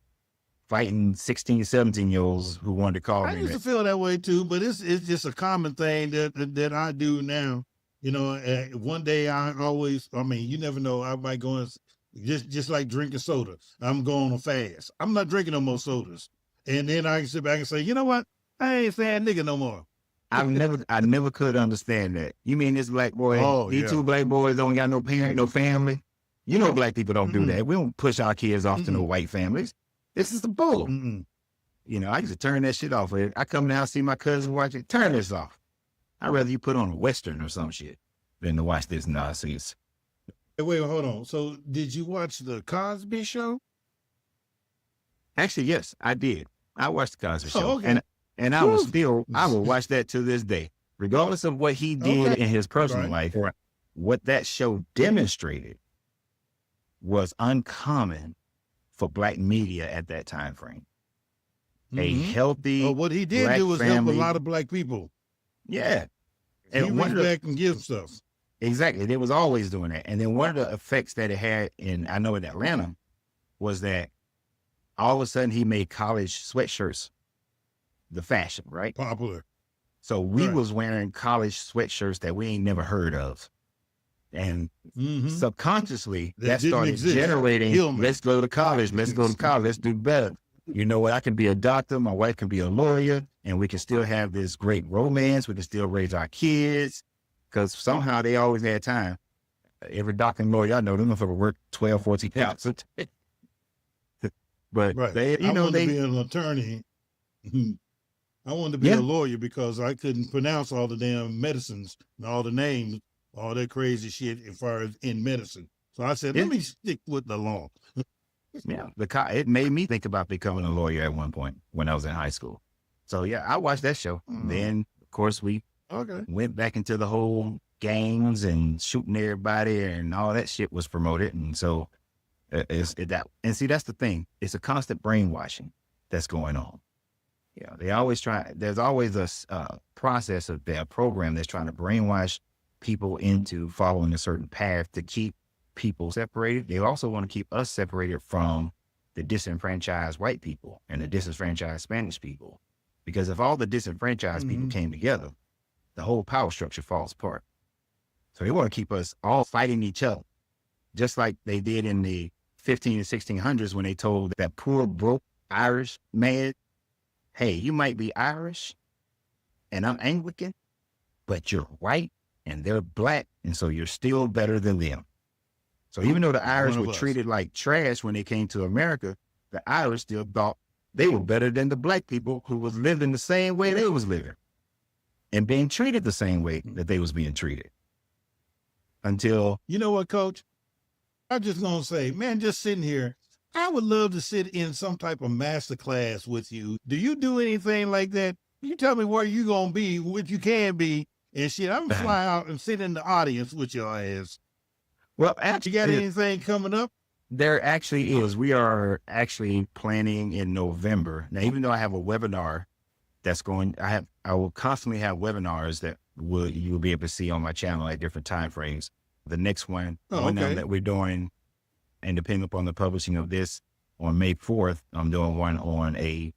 S1: fighting 16, 17-year-olds who wanted to call me.
S2: I used to feel that way too, but it's just a common thing that I do now. You know, one day you never know, I might go and just like drinking soda. I'm going on a fast. I'm not drinking no more sodas. And then I can sit back and say, you know what? I ain't saying nigga no more.
S1: I never could understand that. You mean this black boy, these 2 black boys don't got no parent, no family? You know, black people don't do that. We don't push our kids off to no white families. This is the bull. You know, I used to turn that shit off. I come down, see my cousin watching, turn this off. I'd rather you put on a Western or some shit than to watch this nonsense.
S2: Hey, wait, hold on. So did you watch the Cosby Show?
S1: Actually, yes, I did. I watched the Cosby Show.
S2: Okay.
S1: And I will watch that to this day. Regardless of what he did in his personal life, what that show demonstrated was uncommon for black media at that time frame. A healthy
S2: what he did
S1: black
S2: do was
S1: family.
S2: help a lot of black people.
S1: Yeah.
S2: He
S1: And
S2: went back and give stuff.
S1: Exactly. It was always doing that. And then one of the effects that it had in Atlanta was that all of a sudden he made college sweatshirts the fashion, right?
S2: Popular.
S1: So we was wearing college sweatshirts that we ain't never heard of. And subconsciously that started generating, let's go to college, let's do better. You know what? I can be a doctor, my wife can be a lawyer, and we can still have this great romance. We can still raise our kids because somehow they always had time. Every doctor and lawyer I know, them motherfuckers work 12, 14 hours. But they,
S2: I wanted to be an attorney. I wanted to be a lawyer because I couldn't pronounce all the damn medicines and all the names, all that crazy shit as far as in medicine. So I said, let me stick with the law.
S1: It made me think about becoming a lawyer at one point when I was in high school. So yeah, I watched that show. Then of course we went back into the whole gangs and shooting everybody and all that shit was promoted. And so that's the thing. It's a constant brainwashing that's going on. Yeah, they always try. There's always a process of their program that's trying to brainwash people into following a certain path to keep people separated. They also want to keep us separated from the disenfranchised white people and the disenfranchised Spanish people. Because if all the disenfranchised people came together, the whole power structure falls apart. So they want to keep us all fighting each other, just like they did in the 15 and 1600s when they told that poor, broke Irish man, hey, you might be Irish and I'm Anglican, but you're white and they're black, and so you're still better than them. So even though the Irish were treated like trash when they came to America, the Irish still thought they were better than the black people who was living the same way they was living and being treated the same way that they was being treated. Until...
S2: You know what, Coach? I'm just going to say, man, just sitting here, I would love to sit in some type of master class with you. Do you do anything like that? You tell me where you going to be, what you can be, and shit. I'm going to fly out and sit in the audience with your ass.
S1: Well, actually,
S2: you got anything coming up?
S1: There actually is. We are actually planning in November. Now, even though I have a webinar that's going, I will constantly have webinars that you'll be able to see on my channel at different time frames. The next one, that we're doing, and depending upon the publishing of this, on May 4th, I'm doing one on a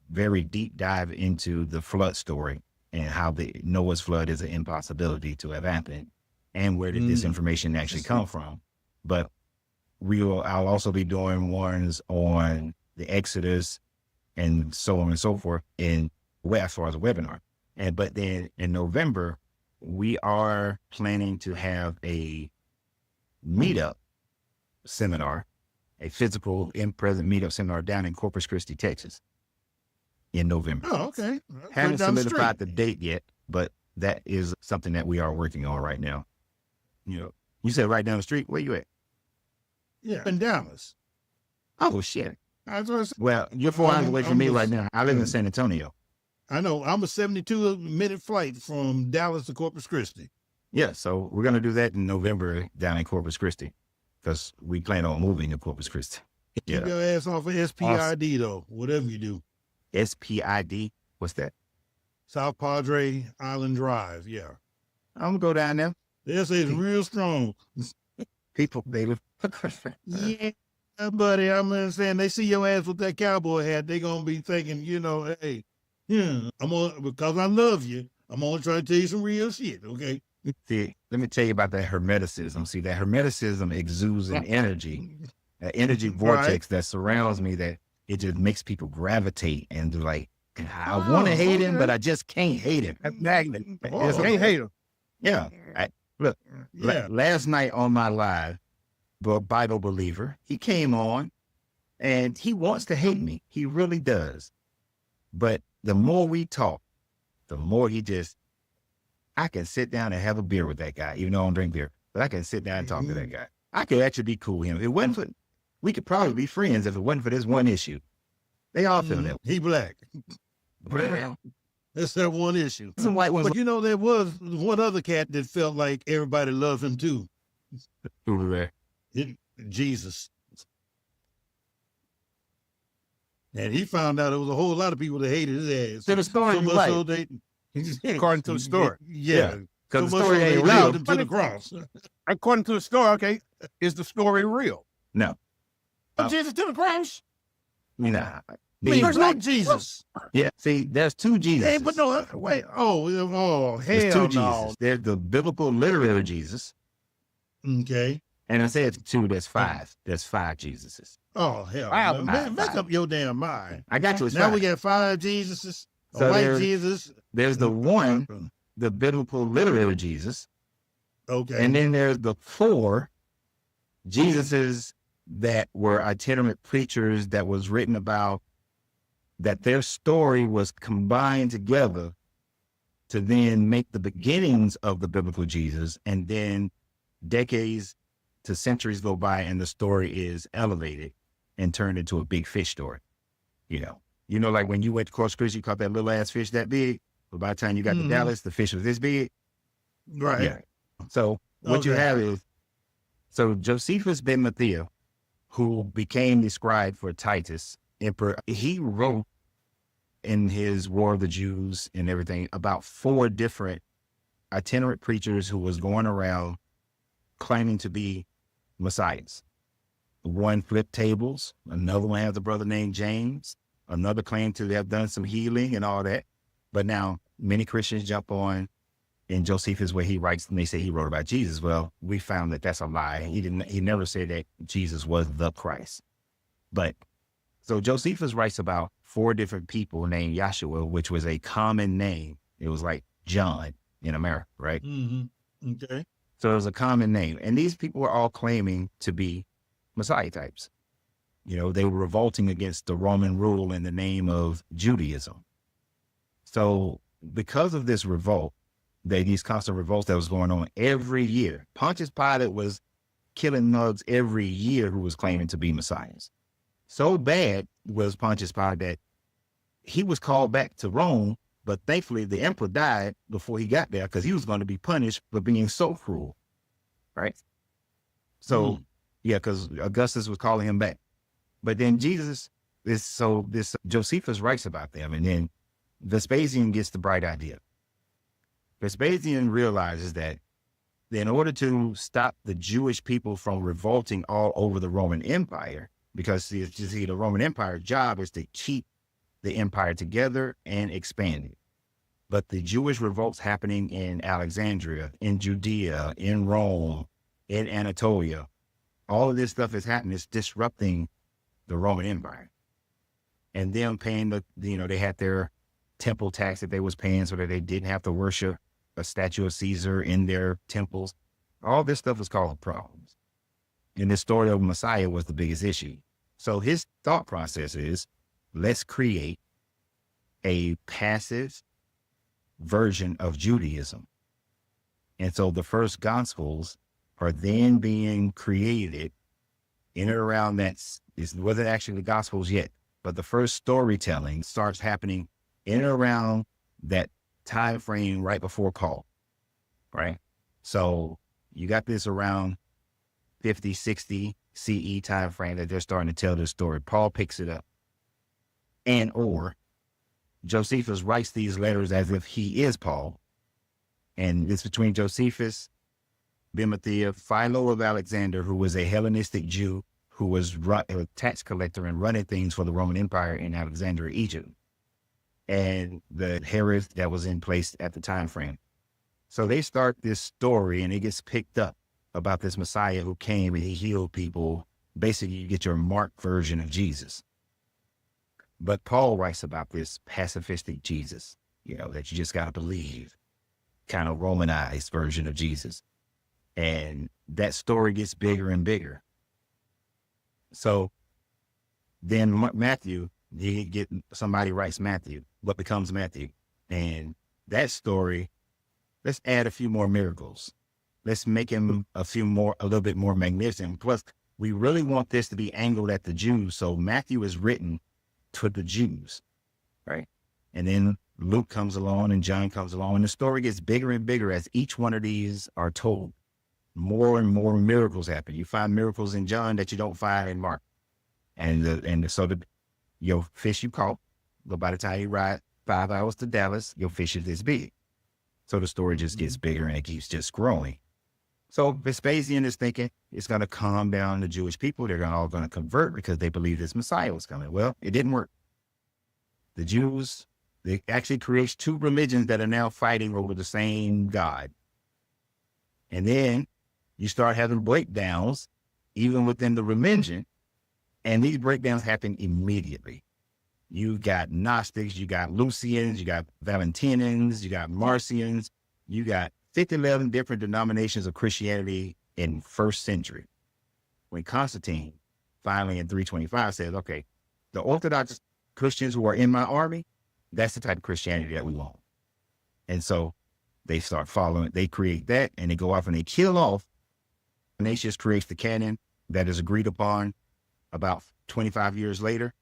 S1: very deep dive into the flood story and how the Noah's flood is an impossibility to have happened, and where did this information actually come from. But I'll also be doing ones on the Exodus and so on and so forth as far as a webinar. But then in November, we are planning to have a meetup seminar, a physical in-present meetup seminar down in Corpus Christi, Texas in November.
S2: Oh, okay.
S1: Haven't solidified the date yet, but that is something that we are working on right now. You said right down the street. Where you at?
S2: Yeah, in Dallas.
S1: Oh, shit.
S2: Well,
S1: you're 4 hours away from me right now. I live in San Antonio.
S2: I know. I'm a 72-minute flight from Dallas to Corpus Christi.
S1: Yeah, so we're going to do that in November down in Corpus Christi because we plan on moving to Corpus Christi.
S2: Keep your ass off of SPID, though, whatever you do.
S1: SPID? What's that?
S2: South Padre Island Drive, yeah.
S1: I'm going to go down there.
S2: They say it's real strong.
S1: People, baby.
S2: Yeah, buddy, I'm saying they see your ass with that cowboy hat, they going to be thinking, hey, because I love you, I'm only trying to tell you some real shit, okay?
S1: See, let me tell you about that Hermeticism. See, that Hermeticism exudes an energy vortex that surrounds me that it just makes people gravitate and do like, I want to hate him, but I just can't hate him.
S4: Magnet. Just can't hate him.
S1: Yeah. Last night on my live, the Bible believer, he came on and he wants to hate me. He really does. But the more we talk, the more I can sit down and have a beer with that guy, even though I don't drink beer, but I can sit down and talk to that guy. I could actually be cool with him. If it wasn't for, we could probably be friends if it wasn't for this one issue. They all feel that.
S2: He black. That's that one issue.
S1: Some white ones.
S2: But there was one other cat that felt like everybody loved him too.
S1: Who was there?
S2: Jesus. And he found out there was a whole lot of people that hated his ass.
S1: So the story
S2: so
S1: right.
S2: So
S4: according to the story.
S2: Yeah.
S1: Because
S2: so
S1: the story ain't
S2: real.
S1: real.
S2: To the cross.
S4: According to the story, okay, is the story real?
S1: No.
S2: Jesus to the cross?
S1: Nah.
S2: There's no Jesus.
S1: Yeah. See, there's two Jesus.
S2: Hey, but no, wait. Oh,
S1: there's
S2: hell
S1: two
S2: no.
S1: Jesus. There's the biblical literary Jesus.
S2: Okay.
S1: And I said two, there's five. There's 5 Jesuses.
S2: Oh, hell.
S4: Wow.
S2: Man, make up your damn mind.
S1: I got you. It's
S2: now
S1: 5.
S2: we got 5 Jesuses.
S1: So
S2: A white Jesus.
S1: There's the one, the biblical literary Jesus.
S2: Okay.
S1: And then there's the 4 Jesuses that were itinerant preachers that was written about, that their story was combined together to then make the beginnings of the biblical Jesus, and then decades to centuries go by and the story is elevated and turned into a big fish story. Like when you went to Corpus Christi, you caught that little ass fish that big, but by the time you got to Dallas, the fish was this big.
S2: Right.
S1: Yeah. So what you have is, Josephus ben Matthias, who became the scribe for Titus Emperor, he wrote in his War of the Jews and everything about 4 different itinerant preachers who was going around claiming to be messiahs. One flipped tables, another one has a brother named James, another claimed to have done some healing and all that. But now many Christians jump on in Josephus where he writes, and they say he wrote about Jesus. Well, we found that that's a lie. He never said that Jesus was the Christ. But so Josephus writes about 4 different people named Yahshua, which was a common name. It was like John in America, right?
S2: Mm-hmm. Okay.
S1: So it was a common name. And these people were all claiming to be Messiah types. You know, they were revolting against the Roman rule in the name of Judaism. So because of this revolt, these constant revolts that was going on every year, Pontius Pilate was killing thugs every year who was claiming to be messiahs. So bad was Pontius Pilate that he was called back to Rome, but thankfully the emperor died before he got there because he was going to be punished for being so cruel, right? So, yeah, because Augustus was calling him back. But then this Josephus writes about them, and then Vespasian gets the bright idea. Vespasian realizes that in order to stop the Jewish people from revolting all over the Roman Empire, because you see, the Roman Empire's job is to keep the empire together and expand it. But the Jewish revolts happening in Alexandria, in Judea, in Rome, in Anatolia, all of this stuff is happening. It's disrupting the Roman Empire. And them paying they had their temple tax that they was paying so that they didn't have to worship a statue of Caesar in their temples. All this stuff was causing problems. And this story of Messiah was the biggest issue. So his thought process is, let's create a passive version of Judaism. And so the first Gospels are then being created in and around that. It wasn't actually the Gospels yet, but the first storytelling starts happening in and around that time frame right before Paul, right? So you got this around 50, 60 CE time frame that they're starting to tell this story. Paul picks it up. Or Josephus writes these letters as if he is Paul. And it's between Josephus, Bimathea, Philo of Alexander, who was a Hellenistic Jew who was a tax collector and running things for the Roman Empire in Alexandria, Egypt, and the Herod that was in place at the time frame. So they start this story, and it gets picked up about this Messiah who came and he healed people. Basically, you get your Mark version of Jesus. But Paul writes about this pacifistic Jesus, that you just got to believe, kind of Romanized version of Jesus. And that story gets bigger and bigger. So then Matthew, somebody writes Matthew, what becomes Matthew? And that story, let's add a few more miracles. Let's make him a little bit more magnificent. Plus, we really want this to be angled at the Jews. So Matthew is written to the Jews, right? And then Luke comes along and John comes along, and the story gets bigger and bigger as each one of these are told. More and more miracles happen. You find miracles in John that you don't find in Mark. So your fish you caught, but by the time you ride 5 hours to Dallas, your fish is this big. So the story just gets bigger and it keeps just growing. So Vespasian is thinking it's going to calm down the Jewish people. They're all going to convert because they believe this Messiah was coming. Well, it didn't work. The Jews, they actually creates 2 religions that are now fighting over the same God. And then you start having breakdowns even within the religion. And these breakdowns happen immediately. You got Gnostics, you got Lucians, you got Valentinians, you got Marcions, you got 11 different denominations of Christianity in first century. When Constantine finally in 325 says, okay, the Orthodox Christians who are in my army, that's the type of Christianity that we want. And so they start following, they create that, and they go off and they kill off. Ignatius creates the canon that is agreed upon about 25, 30 years later.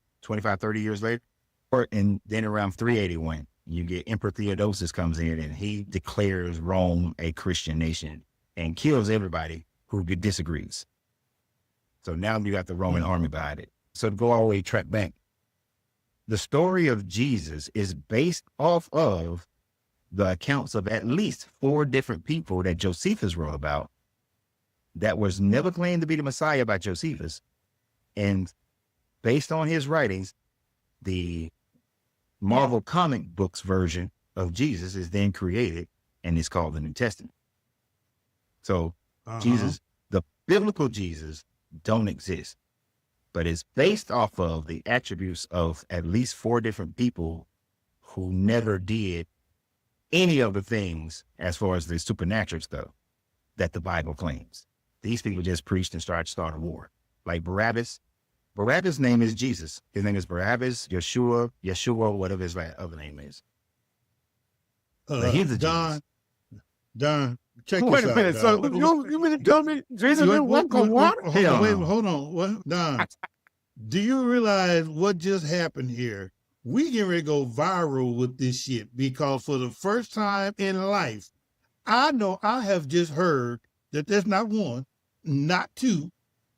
S1: And then around 381, you get Emperor Theodosius comes in and he declares Rome a Christian nation and kills everybody who disagrees. So now you got the Roman army behind it. So to go all the way track back, the story of Jesus is based off of the accounts of at least 4 different people that Josephus wrote about that was never claimed to be the Messiah by Josephus. And based on his writings, the Marvel comic books version of Jesus is then created, and it's called the New Testament. So
S2: Uh-huh.
S1: Jesus, the biblical Jesus, don't exist, but it's based off of the attributes of at least 4 different people who never did any of the things as far as the supernatural stuff that the Bible claims. These people just preached and started a war. Like Barabbas. Barabbas' name is Jesus. His name is Barabbas, Yeshua, whatever his other name is. But he's a
S2: Don, check
S4: Wait
S2: this
S4: a
S2: out.
S4: minute. So
S2: Don.
S4: you mean to tell me Jesus didn't walk on water?
S2: Hold on. What, Don, do you realize what just happened here? We getting ready to go viral with this shit because for the first time in life, I know I have just heard that there's not 1, not 2,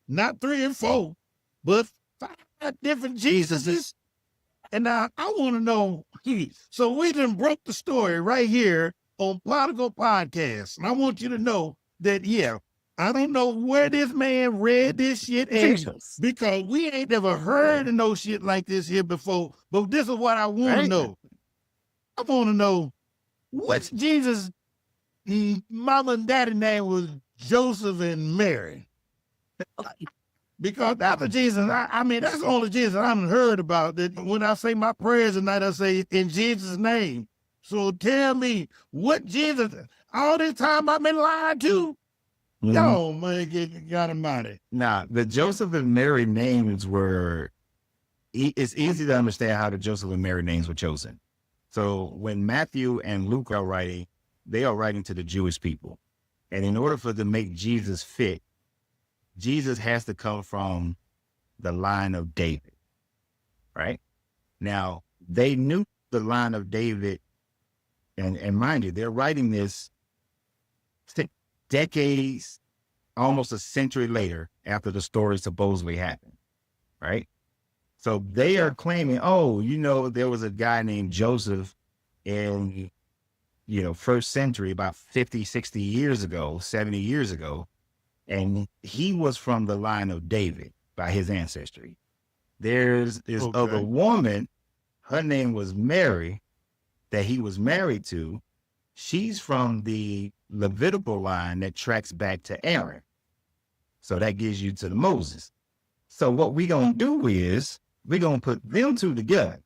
S2: not 3 and 4, but 5 different Jesuses. And now I want to know, so we done broke the story right here on Prodigal Podcast. And I want you to know that, I don't know where this man read this shit at because we ain't never heard of no shit like this here before. But this is what I want to know. I want to know what's Jesus' mama and daddy name was Joseph and Mary. Because that's the Jesus, I mean, that's the only Jesus I haven't heard about. That when I say my prayers tonight, I say in Jesus' name. So tell me what Jesus, all this time I've been lied to?
S1: Mm-hmm.
S2: Yo, man, got him money.
S1: Nah, the Joseph and Mary names were, it's easy to understand how the Joseph and Mary names were chosen. So when Matthew and Luke are writing, they are writing to the Jewish people. And in order for them to make Jesus fit, Jesus has to come from the line of David, right? Now, they knew the line of David, and mind you, they're writing this decades, almost a century later after the story supposedly happened, right? So they are claiming, oh, there was a guy named Joseph in, first century, about 50, 60 years ago, 70 years ago, and he was from the line of David by his ancestry. There's this other woman, her name was Mary, that he was married to. She's from the Levitical line that tracks back to Aaron. So that gives you to the Moses. So what we're going to do is we're going to put them 2 together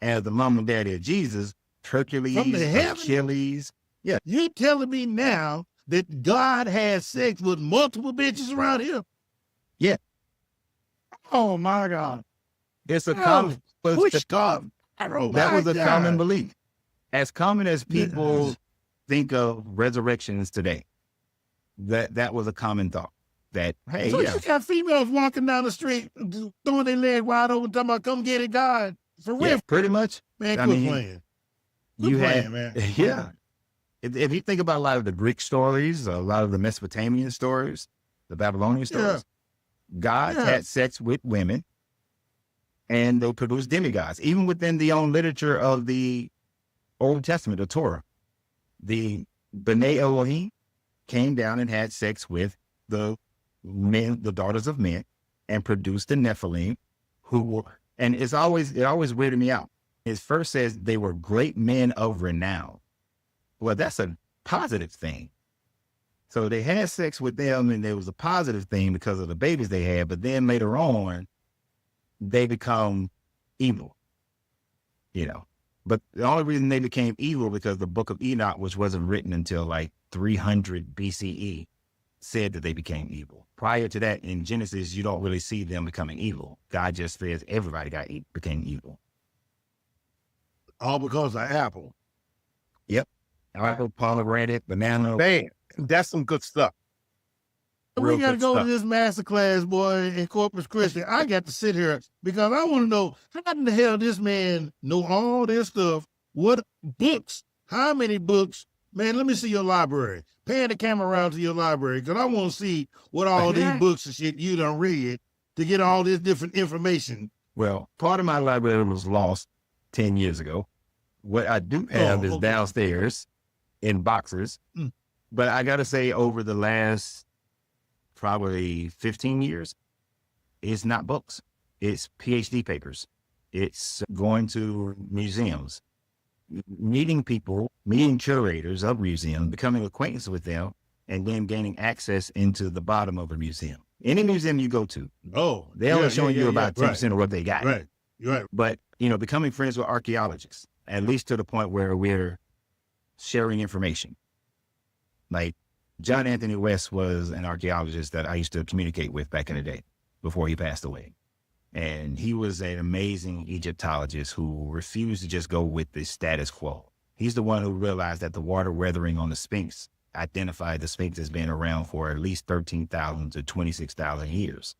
S1: as the mom and daddy of Jesus, Hercules,
S2: From the heavens?
S1: Achilles. Yeah.
S2: You telling me now that God has sex with multiple bitches around here?
S1: Yeah.
S2: Oh my God.
S1: It's a common,
S2: Push God.
S1: that was a common belief. As common as people think of resurrections today, that was a common thought. That, hey,
S2: so you got females walking down the street, throwing their leg wide open, talking about come get it, God. For real.
S1: Yeah, pretty much.
S2: Man, quit playing.
S1: Man. Yeah. If you think about a lot of the Greek stories, a lot of the Mesopotamian stories, the Babylonian stories, gods had sex with women and they produced demigods. Even within the own literature of the Old Testament, the Torah, the B'nai Elohim came down and had sex with the men, the daughters of men, and produced the Nephilim, who were, and it always weirded me out. It first says they were great men of renown. Well, that's a positive thing. So they had sex with them and there was a positive thing because of the babies they had, but then later on, they become evil, But the only reason they became evil because the book of Enoch, which wasn't written until like 300 BCE, said that they became evil. Prior to that, in Genesis, you don't really see them becoming evil. God just says everybody became evil.
S2: All because of Apple.
S1: Yep. Apple, pomegranate, banana.
S4: Man, that's some good stuff.
S2: We got to go to this masterclass, boy, in Corpus Christi. I got to sit here because I want to know how in the hell this man know all this stuff. What books? How many books? Man, let me see your library. Pan the camera around to your library because I want to see what all these books and shit you done read to get all this different information.
S1: Well, part of my library was lost 10 years ago. What I do have is downstairs in boxes. But I got to say, over the last probably 15 years, it's not books. It's PhD papers. It's going to museums. meeting people, meeting curators of museums, becoming acquainted with them, and then gaining access into the bottom of a museum. Any museum you go to, they're only showing you about 10% of what they got.
S2: Right.
S1: But, becoming friends with archaeologists, at least to the point where we're sharing information. Like John Anthony West was an archaeologist that I used to communicate with back in the day before he passed away. And he was an amazing Egyptologist who refused to just go with the status quo. He's the one who realized that the water weathering on the Sphinx identified the Sphinx as being around for at least 13,000 to 26,000 years.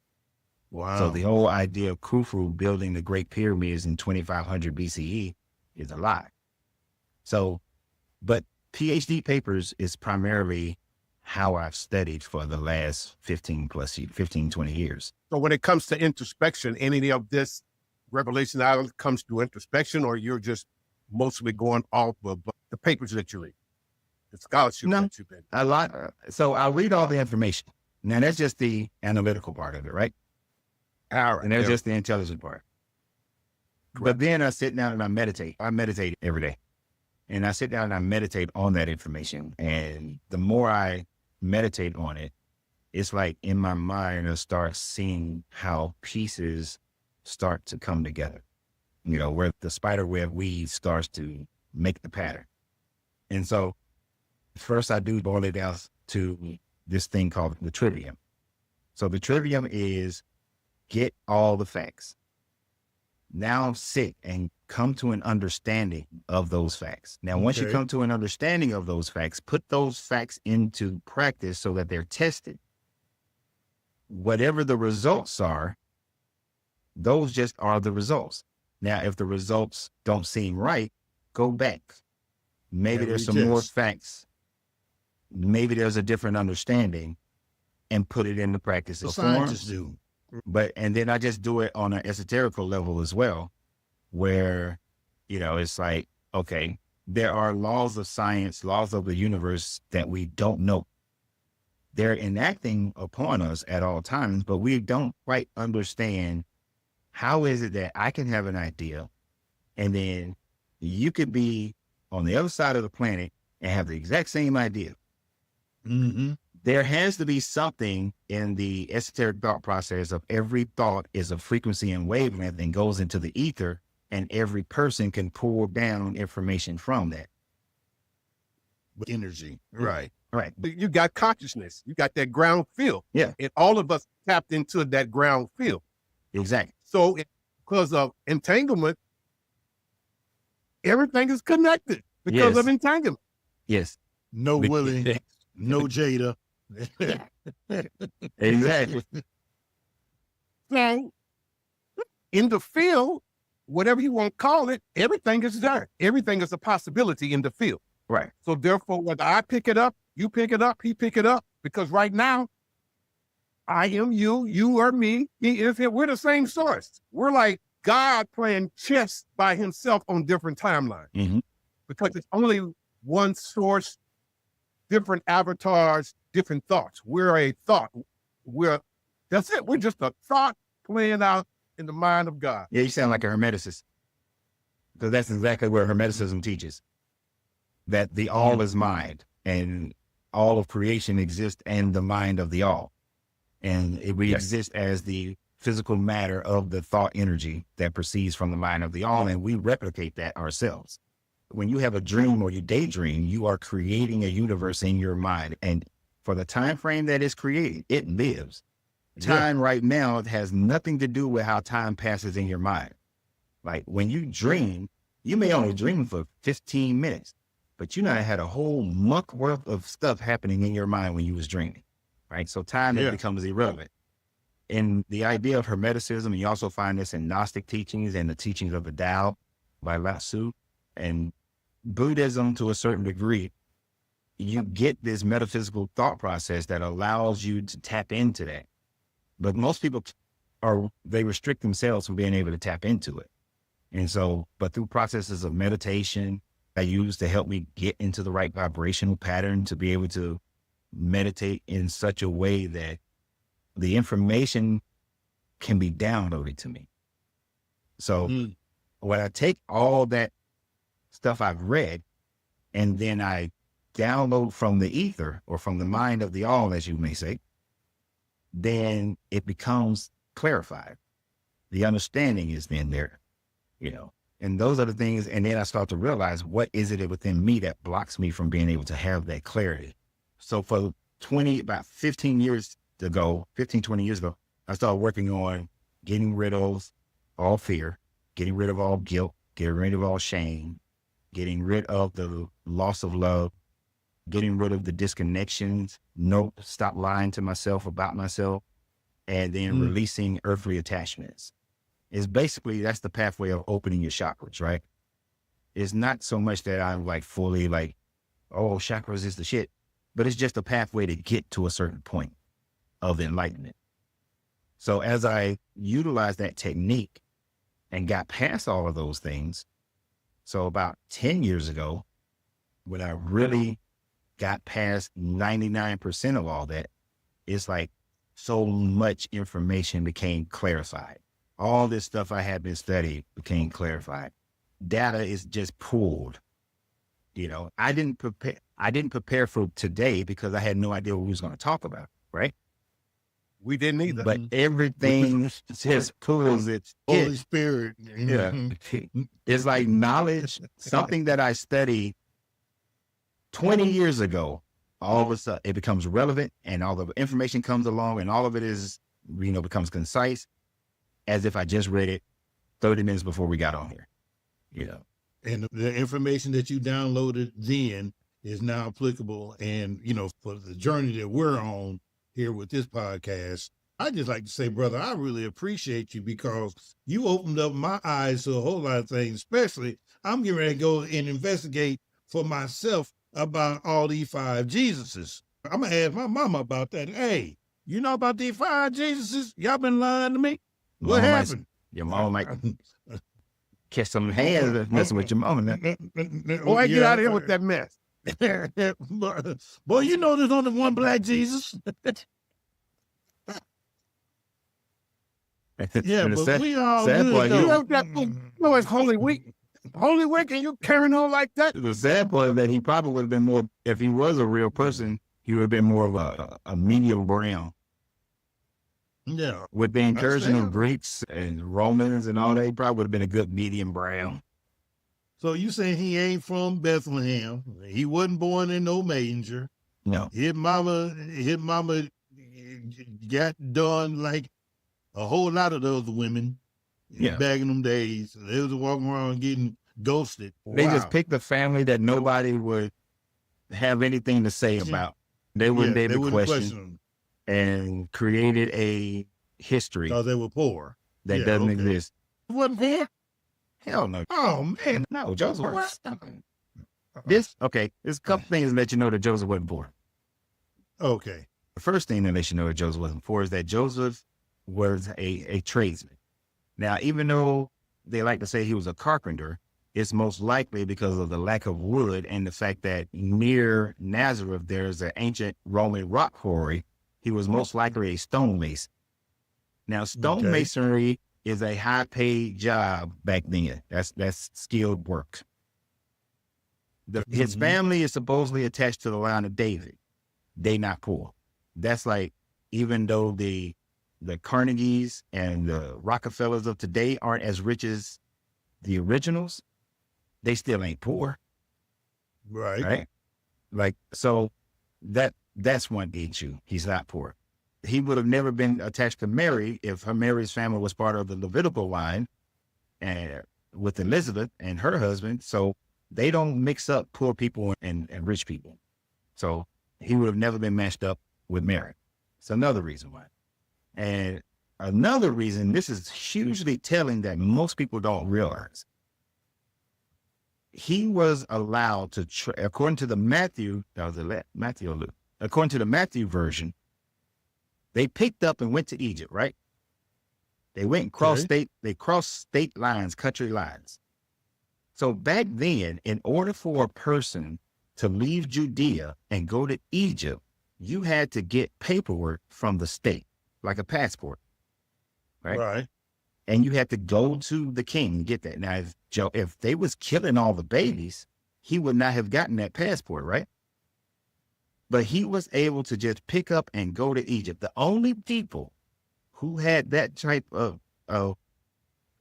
S2: Wow.
S1: So the whole idea of Khufu building the Great Pyramids in 2500 BCE is a lie. So, but PhD papers is primarily how I've studied for the last 15, 20 years.
S4: So when it comes to introspection, any of this revelation either comes to introspection, or you're just mostly going off of the papers that you read, the scholarship that you've been.
S1: A lot. So I'll read all the information. Now that's just the analytical part of it, right?
S4: All right.
S1: And that's just the intelligent part.
S4: Correct.
S1: But then I sit down and I meditate. I meditate every day. And I sit down and I meditate on that information. And the more I meditate on it, it's like in my mind, I start seeing how pieces start to come together, where the spider web weave starts to make the pattern. And so first I do boil it down to this thing called the trivium. So the trivium is get all the facts. Now sit and come to an understanding of those facts. Now, once you come to an understanding of those facts, put those facts into practice so that they're tested. Whatever the results are, those just are the results. Now, if the results don't seem right, go back. Maybe there's some more facts. Maybe there's a different understanding, and put it into practice.
S2: The scientists do.
S1: And then I just do it on an esoterical level as well, where, it's like, okay, there are laws of science, laws of the universe that we don't know. They're enacting upon us at all times, but we don't quite understand how is it that I can have an idea and then you could be on the other side of the planet and have the exact same idea.
S2: Mm-hmm.
S1: There has to be something in the esoteric thought process of every thought is a frequency and wavelength and goes into the ether, and every person can pull down information from that.
S2: Energy. Right.
S1: Right.
S4: You got consciousness. You got that ground field.
S1: Yeah.
S4: And all of us tapped into that ground field.
S1: Exactly.
S4: So because of entanglement, everything is connected because of entanglement.
S1: Yes.
S2: No Willie, no Jada.
S1: Exactly.
S4: So in the field, whatever you want to call it, everything is there. Everything is a possibility in the field.
S1: Right.
S4: So therefore, whether I pick it up, you pick it up, he pick it up, because right now, I am you, you are me, he is him. We're the same source. We're like God playing chess by himself on different timelines, because it's only one source, different avatars, different thoughts. We're a thought. That's it. We're just a thought playing out in the mind of God.
S1: Yeah, you sound like a Hermeticist, because that's exactly where Hermeticism teaches that the all is mind, and all of creation exists in the mind of the all. And we exist as the physical matter of the thought energy that proceeds from the mind of the all, and we replicate that ourselves. When you have a dream or you daydream, you are creating a universe in your mind. And for the time frame that is created, it lives. Time right now has nothing to do with how time passes in your mind. Like when you dream, you may only dream for 15 minutes, but you know, I had a whole month worth of stuff happening in your mind when you was dreaming, right? So time becomes irrelevant. And the idea of Hermeticism, and you also find this in Gnostic teachings and the teachings of the Tao by Lao Tzu, and Buddhism to a certain degree, you get this metaphysical thought process that allows you to tap into that. But most people they restrict themselves from being able to tap into it. And so, but through processes of meditation I use to help me get into the right vibrational pattern to be able to meditate in such a way that the information can be downloaded to me. So when I take all that stuff I've read, and then I download from the ether or from the mind of the all, as you may say, then it becomes clarified. The understanding is then there, and those are the things. And then I start to realize, what is it within me that blocks me from being able to have that clarity? So for about 15, 20 years ago, I started working on getting rid of all fear, getting rid of all guilt, getting rid of all shame, getting rid of the loss of love, getting rid of the disconnections, stop lying to myself about myself, and then releasing earthly attachments. It's basically, that's the pathway of opening your chakras, right? It's not so much that I'm like fully like, oh, chakras is the shit, but it's just a pathway to get to a certain point of enlightenment. So as I utilized that technique and got past all of those things, so about 10 years ago, when I really got past 99% of all that, it's like so much information became clarified. All this stuff I had been studying became clarified. Data is just pulled. I didn't prepare for today because I had no idea what we was going to talk about, right?
S4: We didn't either.
S1: But everything just pulls its
S2: Holy Spirit.
S1: Yeah. It's like knowledge, something that I studied 20 years ago, all of a sudden it becomes relevant, and all the information comes along, and all of it is, becomes concise, as if I just read it 30 minutes before we got on here,
S2: And the information that you downloaded then is now applicable. And, for the journey that we're on here with this podcast, I just like to say, brother, I really appreciate you, because you opened up my eyes to a whole lot of things. Especially, I'm getting ready to go and investigate for myself about all these 5 Jesuses. I'm going to ask my mama about that. Hey, you know about these 5 Jesuses? Y'all been lying to me? What happened?
S1: Your mama might catch some hands messing with your mama.
S4: Boy, get out of here with that mess.
S2: Boy, there's only one black Jesus. Yeah, but we all good, though.
S4: It's Holy Week. Holy Week, and you carrying on like that?
S1: The sad part is that he probably would have been more, if he was a real person, he would have been more of a medium brown.
S2: Yeah.
S1: With the incursion of Greeks and Romans and all that, he probably would have been a good medium brown.
S2: So you saying he ain't from Bethlehem? He wasn't born in no manger.
S1: No.
S2: His mama got done like a whole lot of those women back in them days. They was walking around getting ghosted.
S1: They just picked a family that nobody would have anything to say about. They wouldn't be able to question them, and created a history.
S2: Because they were poor.
S1: That doesn't exist.
S2: Wasn't poor?
S1: Hell no.
S2: Oh, man.
S1: No, Joseph. There's a couple things to let you know that Joseph wasn't poor.
S2: Okay.
S1: The first thing that let you know that Joseph wasn't poor is that Joseph was a tradesman. Now, even though they like to say he was a carpenter, it's most likely because of the lack of wood and the fact that near Nazareth, there's an ancient Roman rock quarry. He was most likely a stonemason. Now, stonemasonry is a high-paid job back then. That's skilled work. His family is supposedly attached to the line of David. They not poor. That's like, even though the Carnegies and the Rockefellers of today aren't as rich as the originals, they still ain't poor.
S2: Right.
S1: Like, so that's one issue. He's not poor. He would have never been attached to Mary if Mary's family was part of the Levitical line and with Elizabeth and her husband. So they don't mix up poor people and rich people. So he would have never been matched up with Mary. It's another reason why. And another reason, this is hugely telling that most people don't realize. He was allowed to, according to the Matthew, Matthew or Luke, according to the Matthew version, they picked up and went to Egypt, right? They went and crossed state lines, country lines. So back then, in order for a person to leave Judea and go to Egypt, you had to get paperwork from the state, like a passport, right? And you had to go to the king to get that. Now, if they was killing all the babies, he would not have gotten that passport, right? But he was able to just pick up and go to Egypt. The only people who had that type of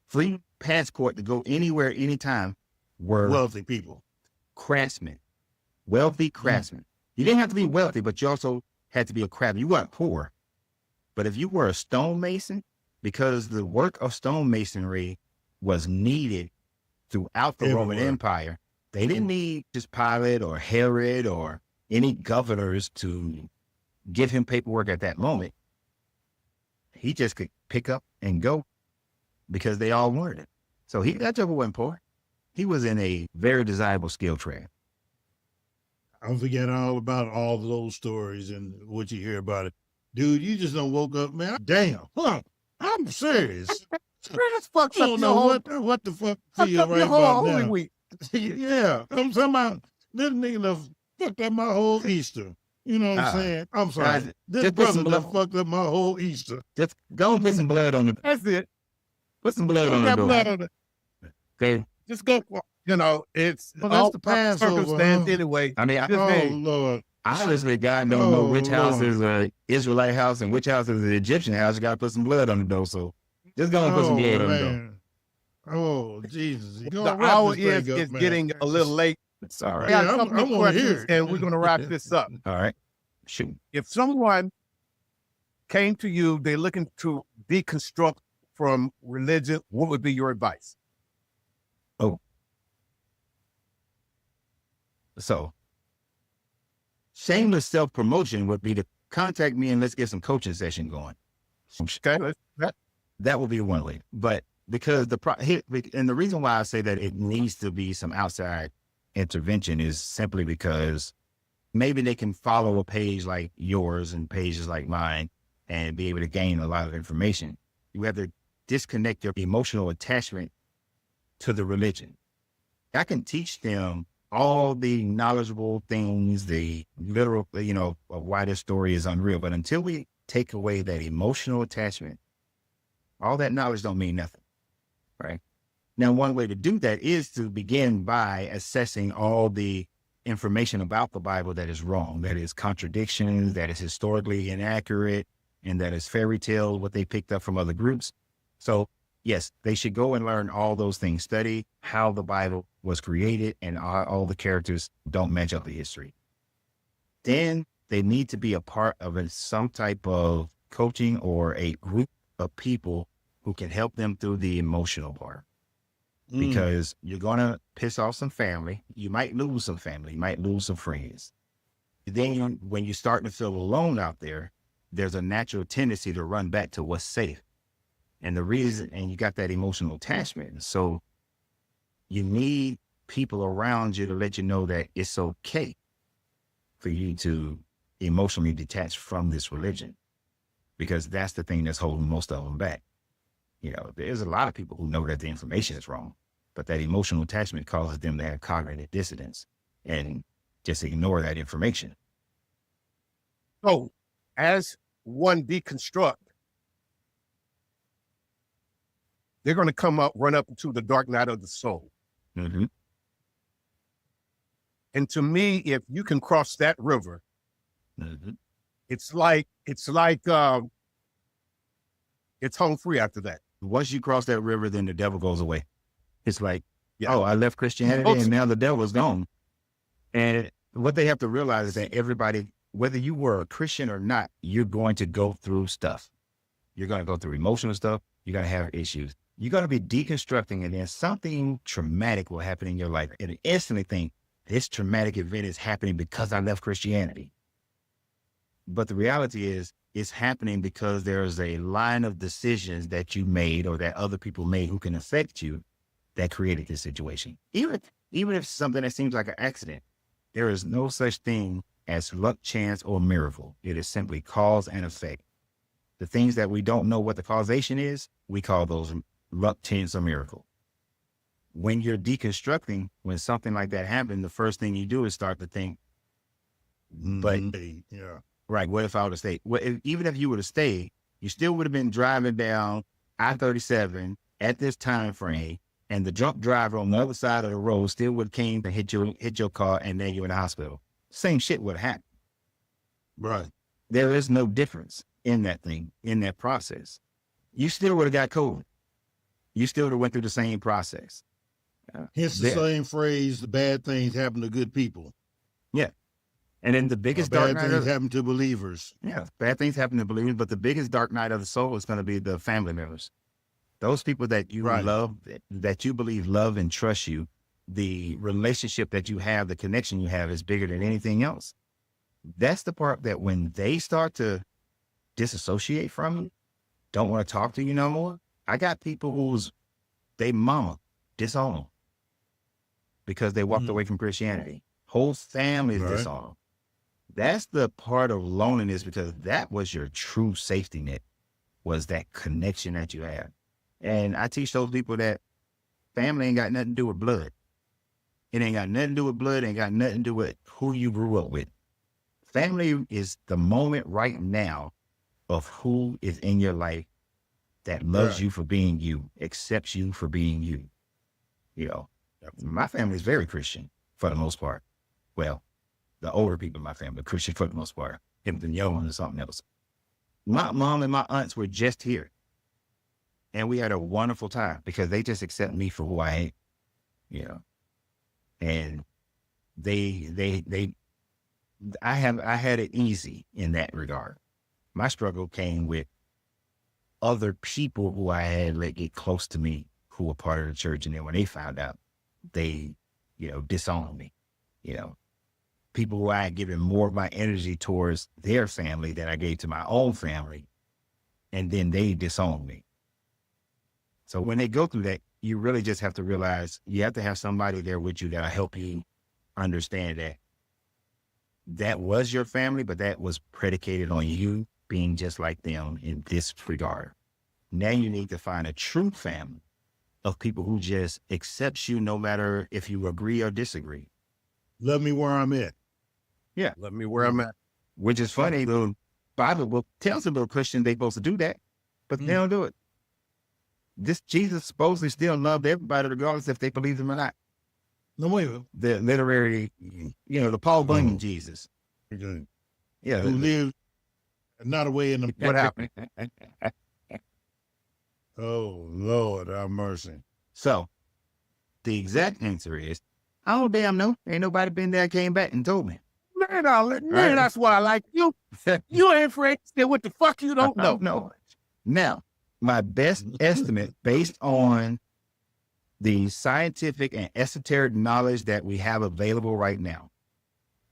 S1: free passport to go anywhere, anytime, were
S2: Wealthy people.
S1: craftsmen, wealthy craftsmen. You didn't have to be wealthy, but you also had to be a craftsman. You weren't poor. But if you were a stonemason, because the work of stonemasonry was needed throughout the Roman Empire, they didn't need just Pilate or Herod or any governors to give him paperwork at that moment. He just could pick up and go because they all wanted it. So that joker wasn't poor. He was in a very desirable skill trade.
S2: I'm forgetting all about all of those stories and what you hear about it. Dude, you just don't woke up, man. Damn. Huh. I'm serious.
S4: Fucked
S2: I don't know what the fuck feel right about now.
S4: Week.
S2: Yeah. I'm talking about this nigga done fucked up my whole Easter. You know what I'm saying? I'm sorry. This brother done fucked up my whole Easter.
S1: Just go and put some blood on the.
S4: That's it.
S1: Put some blood on the door.
S2: Blood on it.
S1: Okay.
S4: Just go. You know, it's
S2: Well, that's
S4: all
S2: the Passover,
S4: circumstance
S2: huh?
S4: anyway.
S1: I mean,
S2: Oh, Lord.
S1: honestly, God don't know which house
S2: Lord.
S1: is an Israelite house and which house is an Egyptian house. You got to put some blood on the door. So just go and put some blood on the door.
S2: Man. Oh, Jesus. You
S4: The
S2: gonna wrap
S4: hour
S2: this thing
S4: is
S2: up, man.
S4: getting a little late.
S1: It's all right.
S2: Yeah,
S4: We got a couple
S2: I
S4: of
S2: wanna hear
S4: questions,
S2: it.
S4: and we're going to wrap this up.
S1: All right. Shoot.
S4: If someone came to you, they're looking to deconstruct from religion, what would be your advice?
S1: So shameless self-promotion would be to contact me and let's get some coaching session going.
S4: Okay.
S1: That will be one way. But because and the reason why I say that it needs to be some outside intervention is simply because maybe they can follow a page like yours and pages like mine and be able to gain a lot of information. You have to disconnect your emotional attachment to the religion. I can teach them all the knowledgeable things, the literal, of why this story is unreal. But until we take away that emotional attachment, all that knowledge don't mean nothing, right? Now, one way to do that is to begin by assessing all the information about the Bible that is wrong, that is contradictions, that is historically inaccurate, and that is fairy tale, what they picked up from other groups. So yes, they should go and learn all those things, study how the Bible was created and all the characters don't match up the history. Then they need to be a part of some type of coaching or a group of people who can help them through the emotional part. Because you're going to piss off some family. You might lose some family. You might lose some friends. Then when you start to feel alone out there, there's a natural tendency to run back to what's safe. And you got that emotional attachment. So you need people around you to let you know that it's okay for you to emotionally detach from this religion, because that's the thing that's holding most of them back. There's a lot of people who know that the information is wrong, but that emotional attachment causes them to have cognitive dissonance and just ignore that information.
S4: So as one deconstruct, they're going to run up into the dark night of the soul.
S1: Mm-hmm.
S4: And to me, if you can cross that river,
S1: Mm-hmm.
S4: it's home free after that.
S1: Once you cross that river, then the devil goes away. It's like,
S4: Yeah.
S1: I left Christianity and now the devil's gone. And what they have to realize is that everybody, whether you were a Christian or not, you're going to go through stuff. You're going to go through emotional stuff. You're going to have issues. You're going to be deconstructing, and then something traumatic will happen in your life. And you instantly think, this traumatic event is happening because I left Christianity. But the reality is, it's happening because there's a line of decisions that you made or that other people made who can affect you that created this situation. Even if something that seems like an accident, there is no such thing as luck, chance, or miracle. It is simply cause and effect. The things that we don't know what the causation is, we call those luck, chance, or miracle. When you're deconstructing, when something like that happens, the first thing you do is start to think, but
S2: yeah.
S1: right, what if I would have stayed? Well, even if you would have stayed, you still would have been driving down I-37 at this time frame, and the drunk driver on the other side of the road still would have came to hit your car, and then you're in the hospital. Same shit would have happened.
S2: Right.
S1: There is no difference in that thing, in that process. You still would have got COVID. You still would have went through the same process.
S2: Hence the same phrase, the bad things happen to good people.
S1: Yeah. And then the biggest
S2: bad
S1: dark night
S2: things happen to believers.
S1: Yeah, bad things happen to believers, but the biggest dark night of the soul is going to be the family members. Those people that you love, that you believe love and trust you, the relationship that you have, the connection you have is bigger than anything else. That's the part that when they start to disassociate from you, don't want to talk to you no more. I got people whose they mama disown them because they walked away from Christianity. Whole families disown them. That's the part of loneliness, because that was your true safety net, was that connection that you have. And I teach those people that family ain't got nothing to do with blood. It ain't got nothing to do with blood, ain't got nothing to do with who you grew up with. Family is the moment right now of who is in your life that loves you for being you, accepts you for being you. You know, my family is very Christian for the most part. Well, the older people in my family are Christian for the most part. Him and young or something else. My mom and my aunts were just here. And we had a wonderful time because they just accept me for who I am, you know. And I had it easy in that regard. My struggle came with other people who I had let get close to me who were part of the church. And then when they found out, they, you know, disowned me, you know. People who I had given more of my energy towards their family than I gave to my own family. And then they disowned me. So when they go through that, you really just have to realize you have to have somebody there with you that'll help you understand that that was your family, but that was predicated on you being just like them in this regard. Now you need to find a true family of people who just accepts you no matter if you agree or disagree.
S2: Love me where I'm at.
S1: Yeah.
S4: Love me where I'm at.
S1: Which is funny. The Bible book tells a little Christian they're supposed to do that, but they don't do it. This Jesus supposedly still loved everybody regardless if they believed him or not.
S2: No, wait.
S1: The literary, you know, the Paul Bunyan Jesus. Yeah.
S2: Who lived not away in the...
S1: What happened?
S2: Oh, Lord, have mercy.
S1: So the exact answer is, I don't damn know. Ain't nobody been there, came back and told me.
S4: Man, that's why I like you. You ain't afraid to say what the fuck you don't know.
S1: No. Now, my best estimate based on the scientific and esoteric knowledge that we have available right now,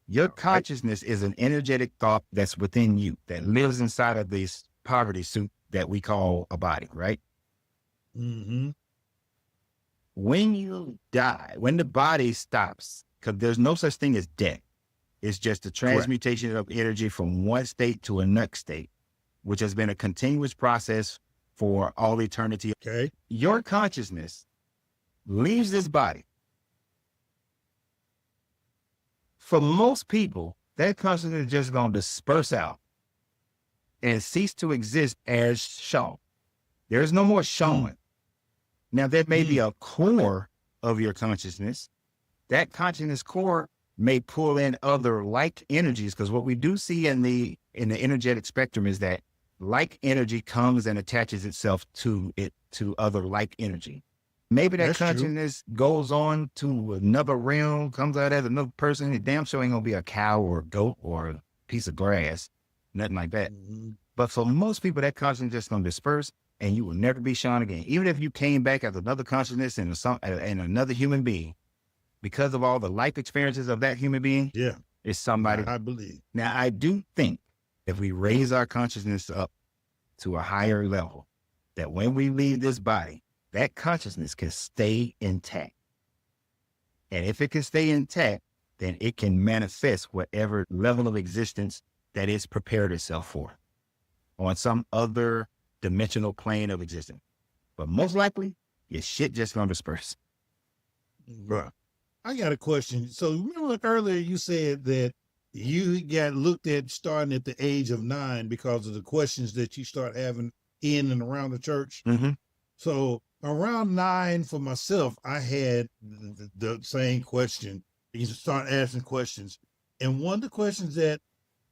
S1: your consciousness is an energetic thought that's within you, that lives inside of this poverty suit that we call a body, right?
S2: Mm-hmm.
S1: When you die, when the body stops, because there's no such thing as death. It's just a transmutation of energy from one state to a next state, which has been a continuous process for all eternity.
S2: Okay.
S1: Your consciousness leaves this body. For most people, that consciousness is just going to disperse out and cease to exist as shown. There's no more showing. Now, there may be a core of your consciousness. That consciousness core may pull in other like energies, because what we do see in the energetic spectrum is that like energy comes and attaches itself to other like energy. Maybe that consciousness goes on to another realm, comes out as another person. It damn sure ain't gonna be a cow or a goat or a piece of grass, nothing like that.
S2: Mm-hmm.
S1: But for most people, that consciousness just gonna disperse and you will never be shown again. Even if you came back as another consciousness and another human being, because of all the life experiences of that human being, it's somebody.
S2: I believe.
S1: Now, I do think if we raise our consciousness up to a higher level, that when we leave this body, that consciousness can stay intact. And if it can stay intact, then it can manifest whatever level of existence that it's prepared itself for on some other dimensional plane of existence. But most likely, your shit just gonna disperse.
S2: Bro, I got a question. So remember earlier you said that you got looked at starting at the age of 9 because of the questions that you start having in and around the church.
S1: Mm-hmm.
S2: So around 9 for myself, I had the same question. You start asking questions. And one of the questions that